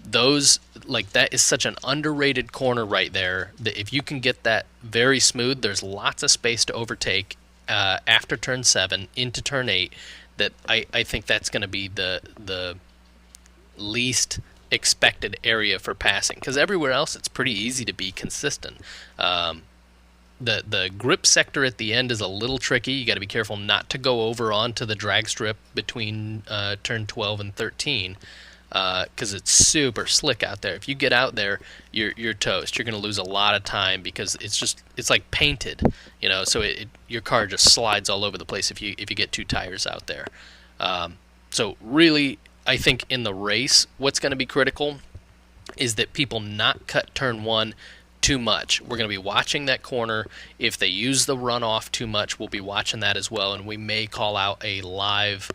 That is such an underrated corner right there that if you can get that very smooth, there's lots of space to overtake after turn 7 into turn 8, that I think that's going to be the least expected area for passing, because everywhere else it's pretty easy to be consistent. The grip sector at the end is a little tricky. You got to be careful not to go over onto the drag strip between turn 12 and 13, because it's super slick out there. If you get out there, you're toast. You're going to lose a lot of time because it's like painted, so your car just slides all over the place if you get two tires out there. So really, I think in the race, what's going to be critical is that people not cut turn 1 too much. We're going to be watching that corner. If they use the runoff too much, we'll be watching that as well, and we may call out a live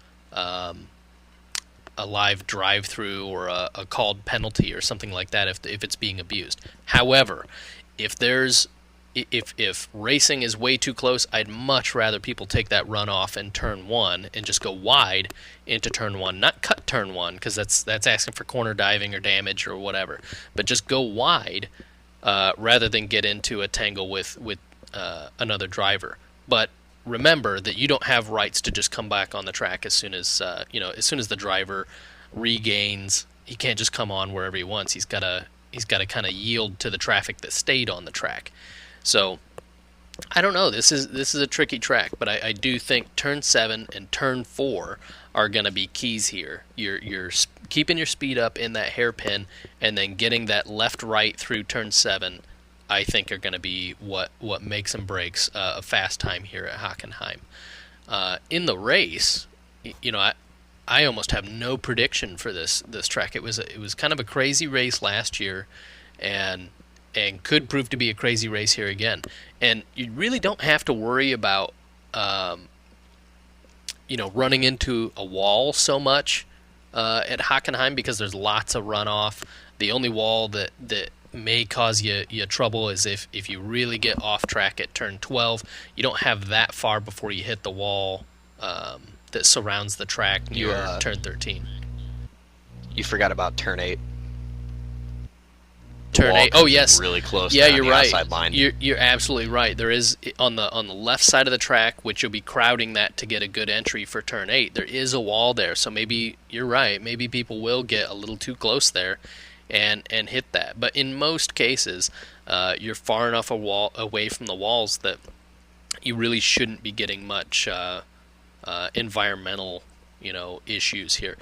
drive-through or a called penalty or something like that if it's being abused. However, if racing is way too close, I'd much rather people take that runoff in turn 1 and just go wide into turn 1, not cut turn 1, because that's asking for corner diving or damage or whatever, but just go wide rather than get into a tangle with another driver. But remember that you don't have rights to just come back on the track as soon as the driver regains. He can't just come on wherever he wants. He's got to kind of yield to the traffic that stayed on the track. So I don't know. This is a tricky track, but I do think turn 7 and turn 4 are going to be keys here. You're keeping your speed up in that hairpin, and then getting that left-right through turn 7, I think, are going to be what makes and breaks a fast time here at Hockenheim. In the race, I almost have no prediction for this track. It was kind of a crazy race last year, and could prove to be a crazy race here again. And you really don't have to worry about running into a wall so much at Hockenheim, because there's lots of runoff. The only wall that may cause you trouble is if you really get off track at turn 12. You don't have that far before you hit the wall that surrounds the track near turn 13. You forgot about turn 8. Turn 8. Oh yes, really close. Yeah, down you're the right. outside line. You're absolutely right. There is on the left side of the track, which you'll be crowding that to get a good entry for turn 8. There is a wall there, so maybe you're right. Maybe people will get a little too close there and hit that. But in most cases, you're far enough away from the walls that you really shouldn't be getting much environmental issues here.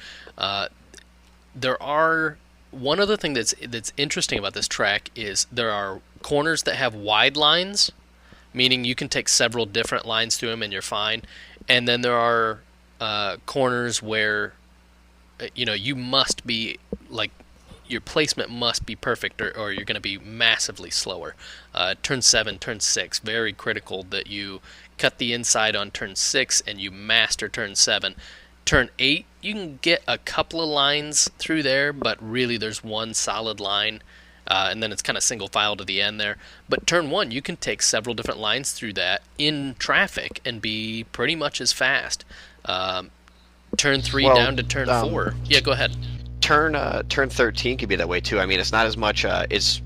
There are. One other thing that's interesting about this track is there are corners that have wide lines, meaning you can take several different lines through them and you're fine. And then there are corners where you must be your placement must be perfect, or you're going to be massively slower. Turn 7, turn 6, very critical that you cut the inside on turn 6 and you master turn 7. Turn 8, you can get a couple of lines through there, but really there's one solid line, and then it's kind of single file to the end there. But turn 1, you can take several different lines through that in traffic and be pretty much as fast. Turn 3 down to turn 4. Yeah, go ahead. Turn 13 could be that way too. I mean, it's not as much. It's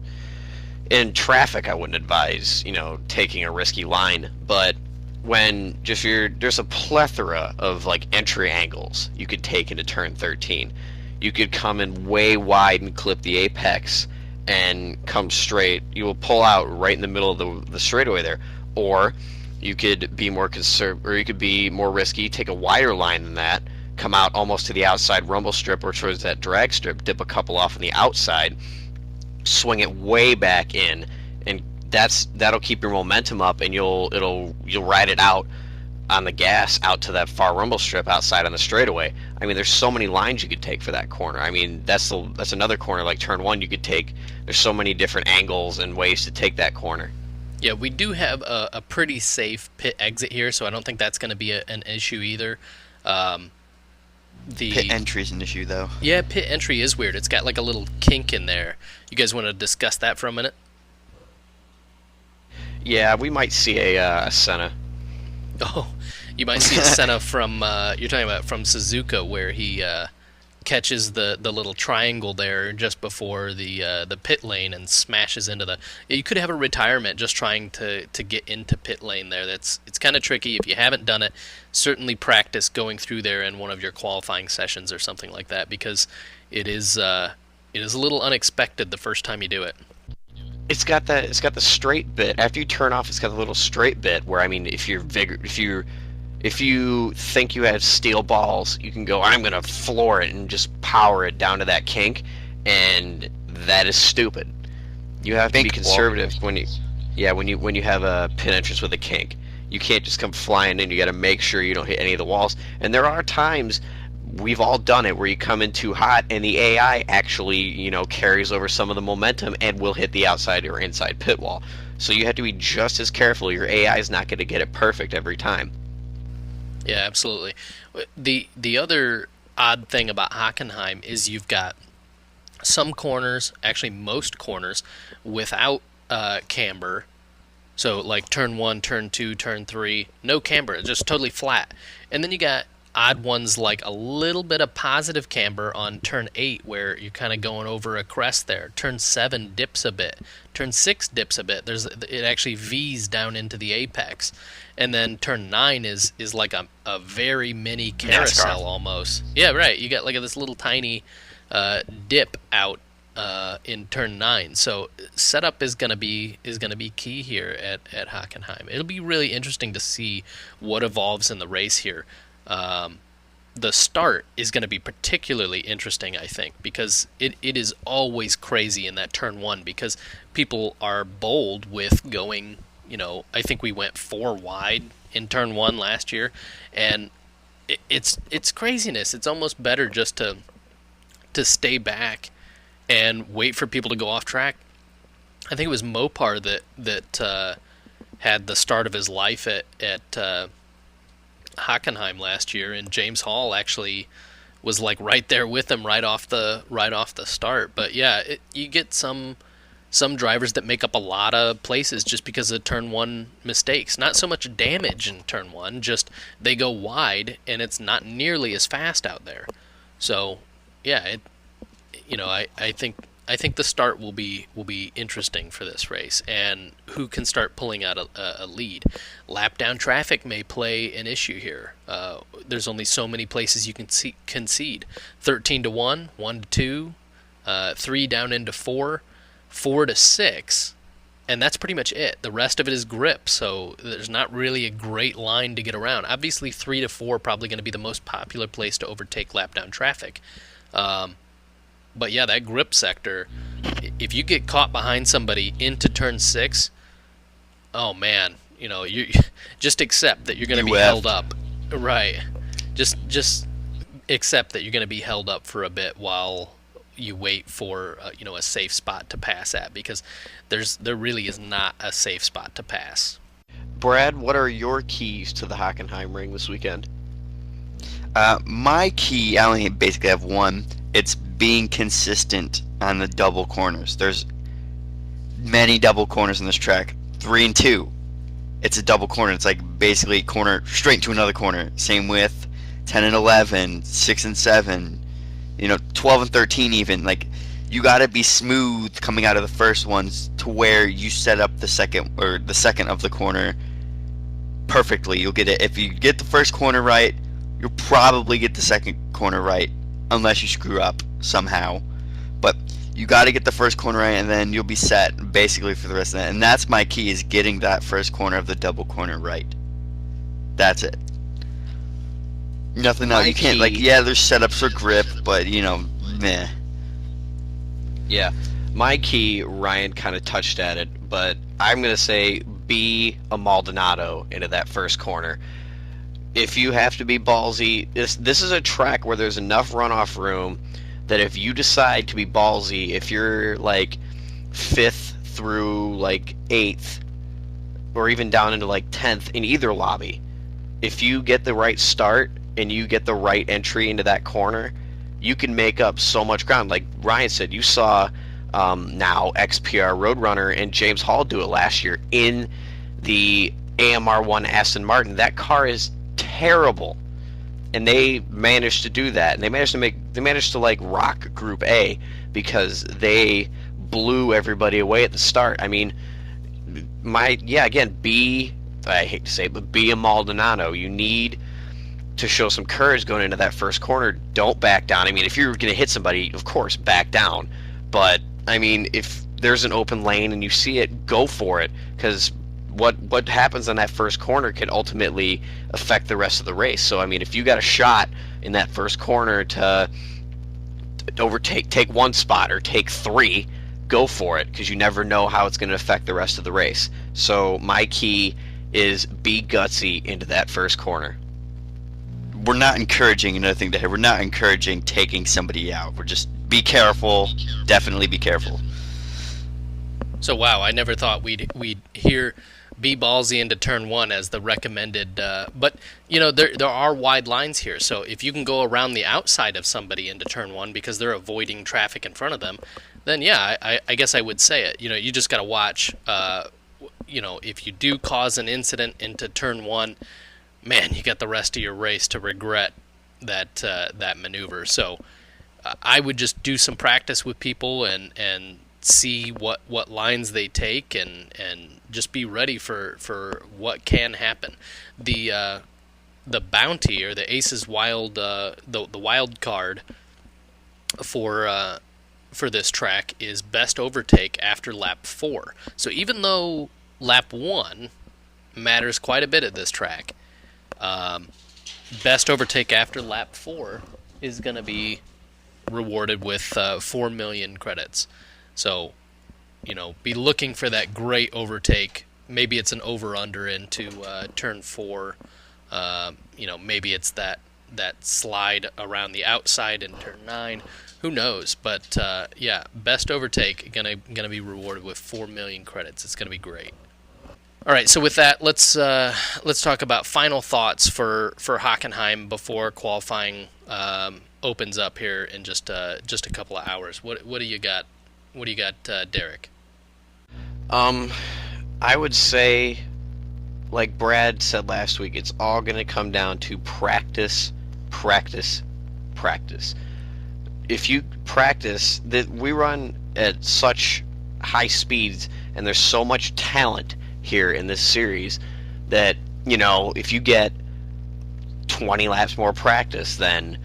in traffic. I wouldn't advise taking a risky line, but when there's a plethora of entry angles you could take into turn 13. You could come in way wide and clip the apex and come straight. You will pull out right in the middle of the straightaway there, or you could be more you could be more risky, take a wider line than that, come out almost to the outside rumble strip or towards that drag strip, dip a couple off on the outside, swing it way back in, and that'll keep your momentum up, and you'll ride it out on the gas out to that far rumble strip outside on the straightaway. I mean, there's so many lines you could take for that corner. I mean, that's another corner like turn 1 you could take. There's so many different angles and ways to take that corner. Yeah, we do have a pretty safe pit exit here, so I don't think that's going to be an issue either. The pit entry is an issue, though. Yeah, pit entry is weird. It's got a little kink in there. You guys want to discuss that for a minute? Yeah, we might see a Senna. Oh, you might see a Senna from you're talking about from Suzuka, where he catches the little triangle there just before the pit lane and smashes into the. You could have a retirement just trying to get into pit lane there. It's kind of tricky. If you haven't done it, certainly practice going through there in one of your qualifying sessions or something like that, because it is a little unexpected the first time you do it. It's got the straight bit. After you turn off, it's got the little straight bit where, I mean, if you think you have steel balls, you can go, I'm gonna floor it and just power it down to that kink, and that is stupid. You have to be conservative when you have a pit entrance with a kink. You can't just come flying in. You got to make sure you don't hit any of the walls. And there are times, we've all done it, where you come in too hot and the AI actually, carries over some of the momentum and will hit the outside or inside pit wall. So you have to be just as careful. Your AI is not going to get it perfect every time. Yeah, absolutely. The other odd thing about Hockenheim is you've got some corners, actually most corners, without camber. So like turn 1, turn 2, turn 3, no camber, it's just totally flat. And then you got odd ones like a little bit of positive camber on turn 8 where you're kind of going over a crest there. Turn 7 dips a bit. Turn 6 dips a bit. It actually V's down into the apex. And then turn 9 is like a very mini carousel almost. Yeah, right. You got like this little tiny dip out in turn 9. So setup is gonna be key here at Hockenheim. It'll be really interesting to see what evolves in the race here. The start is going to be particularly interesting, I think, because it is always crazy in that turn 1 because people are bold with going, I think we went 4 wide in turn 1 last year, and it's craziness. It's almost better just to stay back and wait for people to go off track. I think it was Mopar that had the start of his life at Hockenheim last year, and James Hall actually was like right there with him right off the start. But yeah, you get some drivers that make up a lot of places just because of turn 1 mistakes. Not so much damage in turn 1, just they go wide and it's not nearly as fast out there. So yeah, I think the start will be interesting for this race, and who can start pulling out a lead. Lap down traffic may play an issue here. There's only so many places you can concede. 13 to 1, 1 to 2, 3 down into 4, 4 to 6, and that's pretty much it. The rest of it is grip, so there's not really a great line to get around. Obviously 3 to 4 probably going to be the most popular place to overtake lap down traffic. But yeah, that grip sector, if you get caught behind somebody into turn 6, oh man, you just accept that you're going to be held up. Right. Just accept that you're going to be held up for a bit while you wait for a safe spot to pass at, because there really is not a safe spot to pass. Brad, what are your keys to the Hockenheimring this weekend? My key, I only basically have one. It's being consistent on the double corners. There's many double corners in this track. 3 and 2. It's a double corner. It's like basically corner straight to another corner. Same with 10 and 11, 6 and 7, 12 and 13 even. Like, you got to be smooth coming out of the first ones to where you set up the second of the corner perfectly. You'll get it. If you get the first corner right, you'll probably get the second corner right, unless you screw up somehow. But you got to get the first corner right, and then you'll be set basically for the rest of that. And that's my key, is getting that first corner of the double corner right. That's it. Nothing else. You can't, there's setups for grip, but, meh. Yeah. My key, Ryan kind of touched at it, but I'm going to say be a Maldonado into that first corner. If you have to be ballsy, this is a track where there's enough runoff room that if you decide to be ballsy, if you're like 5th through like 8th, or even down into like 10th in either lobby, if you get the right start and you get the right entry into that corner, you can make up so much ground. Like Ryan said, you saw now XPR Roadrunner and James Hall do it last year in the AMR1 Aston Martin. That car is terrible, and they managed to do that, and they managed to make like rock Group A because they blew everybody away at the start. I mean, again, I hate to say it, but be a Maldonado. You need to show some courage going into that first corner. Don't back down. I mean, if you're going to hit somebody, of course, back down. But, I mean, if there's an open lane and you see it, go for it. Because what happens on that first corner can ultimately affect the rest of the race. So, I mean, if you got a shot in that first corner to take one spot or take three, go for it, because you never know how it's going to affect the rest of the race. So my key is be gutsy into that first corner. We're not encouraging, another thing to hit, we're not encouraging taking somebody out. We're just, be careful, definitely be careful. So wow, I never thought we'd hear be ballsy into turn one as the recommended, but you know, there are wide lines here, so if you can go around the outside of somebody into turn one because they're avoiding traffic in front of them, then yeah, I guess I would say it. You know, you just got to watch, you know, if you do cause an incident into turn one, man, you got the rest of your race to regret that maneuver. So I would just do some practice with people and see what lines they take and just be ready for what can happen. The bounty, or the Aces wild, the wild card for this track is best overtake after lap 4. So even though lap 1 matters quite a bit at this track, best overtake after lap 4 is going to be rewarded with 4 million credits. So, you know, be looking for that great overtake. Maybe it's an over-under into turn 4. You know, maybe it's that slide around the outside in turn 9. Who knows? But yeah, best overtake gonna be rewarded with 4 million credits. It's gonna be great. All right, so with that, let's talk about final thoughts for Hockenheim before qualifying opens up here in just a couple of hours. What do you got? What do you got, Derek? I would say, like Brad said last week, it's all going to come down to practice, practice, practice. If you practice, that we run at such high speeds and there's so much talent here in this series that, you know, if you get 20 laps more practice than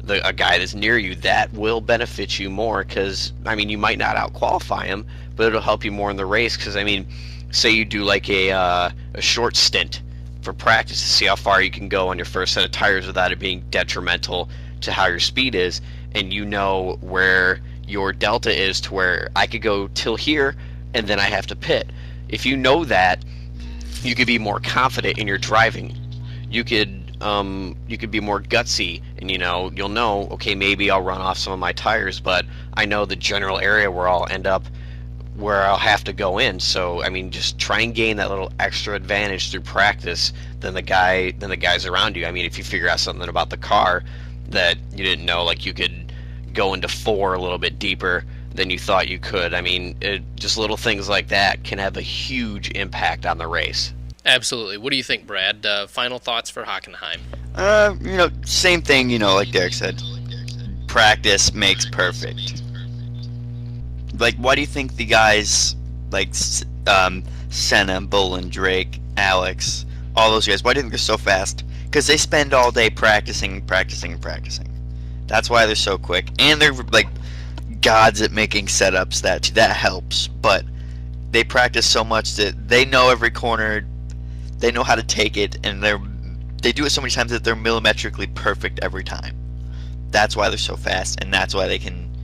a guy that's near you, that will benefit you more, because, I mean, you might not out-qualify him, but it'll help you more in the race, because, I mean, say you do like a short stint for practice to see how far you can go on your first set of tires without it being detrimental to how your speed is, and you know where your delta is to where I could go till here and then I have to pit. If you know that, you could be more confident in your driving. You could be more gutsy, and you'll know, okay, maybe I'll run off some of my tires, but I know the general area where I'll end up, where I'll have to go in. So, I mean, just try and gain that little extra advantage through practice than the guys around you. I mean, if you figure out something about the car that you didn't know, like you could go into 4 a little bit deeper than you thought you could. I mean, just little things like that can have a huge impact on the race. Absolutely. What do you think, Brad? Final thoughts for Hockenheim? Same thing, like Derek said. Practice makes perfect. Like, why do you think the guys like Senna, Bolin, Drake, Alex, all those guys, why do you think they're so fast? Because they spend all day practicing. That's why they're so quick. And they're like gods at making setups. That helps. But they practice so much that they know every corner. They know how to take it, and they do it so many times that they're millimetrically perfect every time. That's why they're so fast, and that's why they can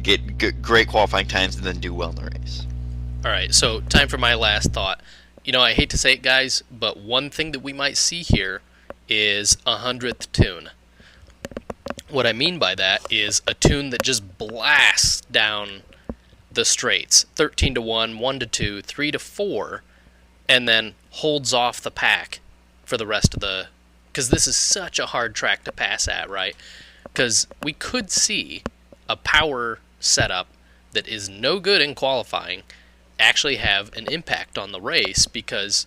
get great qualifying times and then do well in the race. All right, so time for my last thought. I hate to say it, guys, but one thing that we might see here is a 100th tune. What I mean by that is a tune that just blasts down the straights, 13 to 1, 1 to 2, 3 to 4, and then holds off the pack for the rest of the... Because this is such a hard track to pass at, right? Because we could see a power setup that is no good in qualifying actually have an impact on the race, because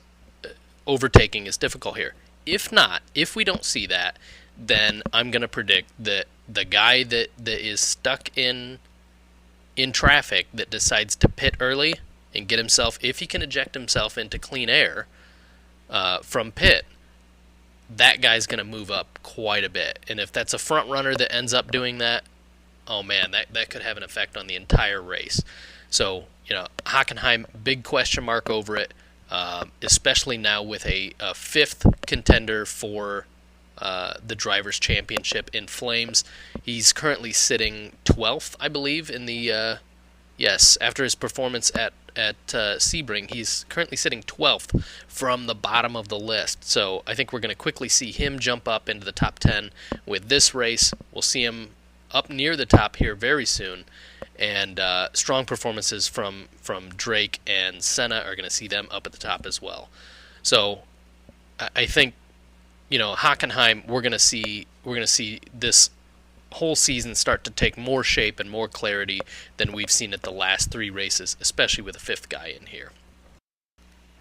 overtaking is difficult here. If not, if we don't see that, then I'm going to predict that the guy that is stuck in traffic that decides to pit early and get himself, if he can eject himself into clean air from pit, that guy's going to move up quite a bit. And if that's a front runner that ends up doing that, oh man, that could have an effect on the entire race. So, Hockenheim, big question mark over it, especially now with a fifth contender for the Drivers' Championship in flames. He's currently sitting 12th, I believe, in the... yes, after his performance at Sebring, he's currently sitting 12th from the bottom of the list. So I think we're going to quickly see him jump up into the top 10 with this race. We'll see him up near the top here very soon. And strong performances from Drake and Senna are going to see them up at the top as well. So I think, Hockenheim, we're going to see this whole season start to take more shape and more clarity than we've seen at the last 3 races, especially with a 5th guy in here.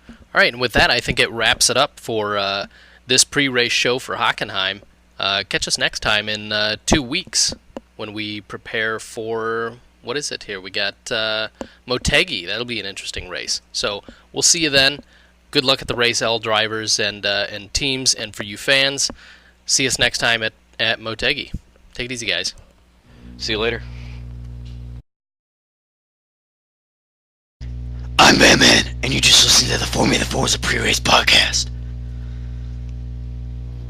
All right, and with that, I think it wraps it up for this pre-race show for Hockenheim. Catch us next time in 2 weeks when we prepare for, what is it here? We got Motegi. That'll be an interesting race. So we'll see you then. Good luck at the race, all drivers and teams, and for you fans, see us next time at Motegi. Take it easy, guys. See you later. I'm Batman, and you just listened to the Formula Forza Pre-Race Podcast.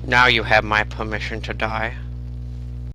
Now you have my permission to die.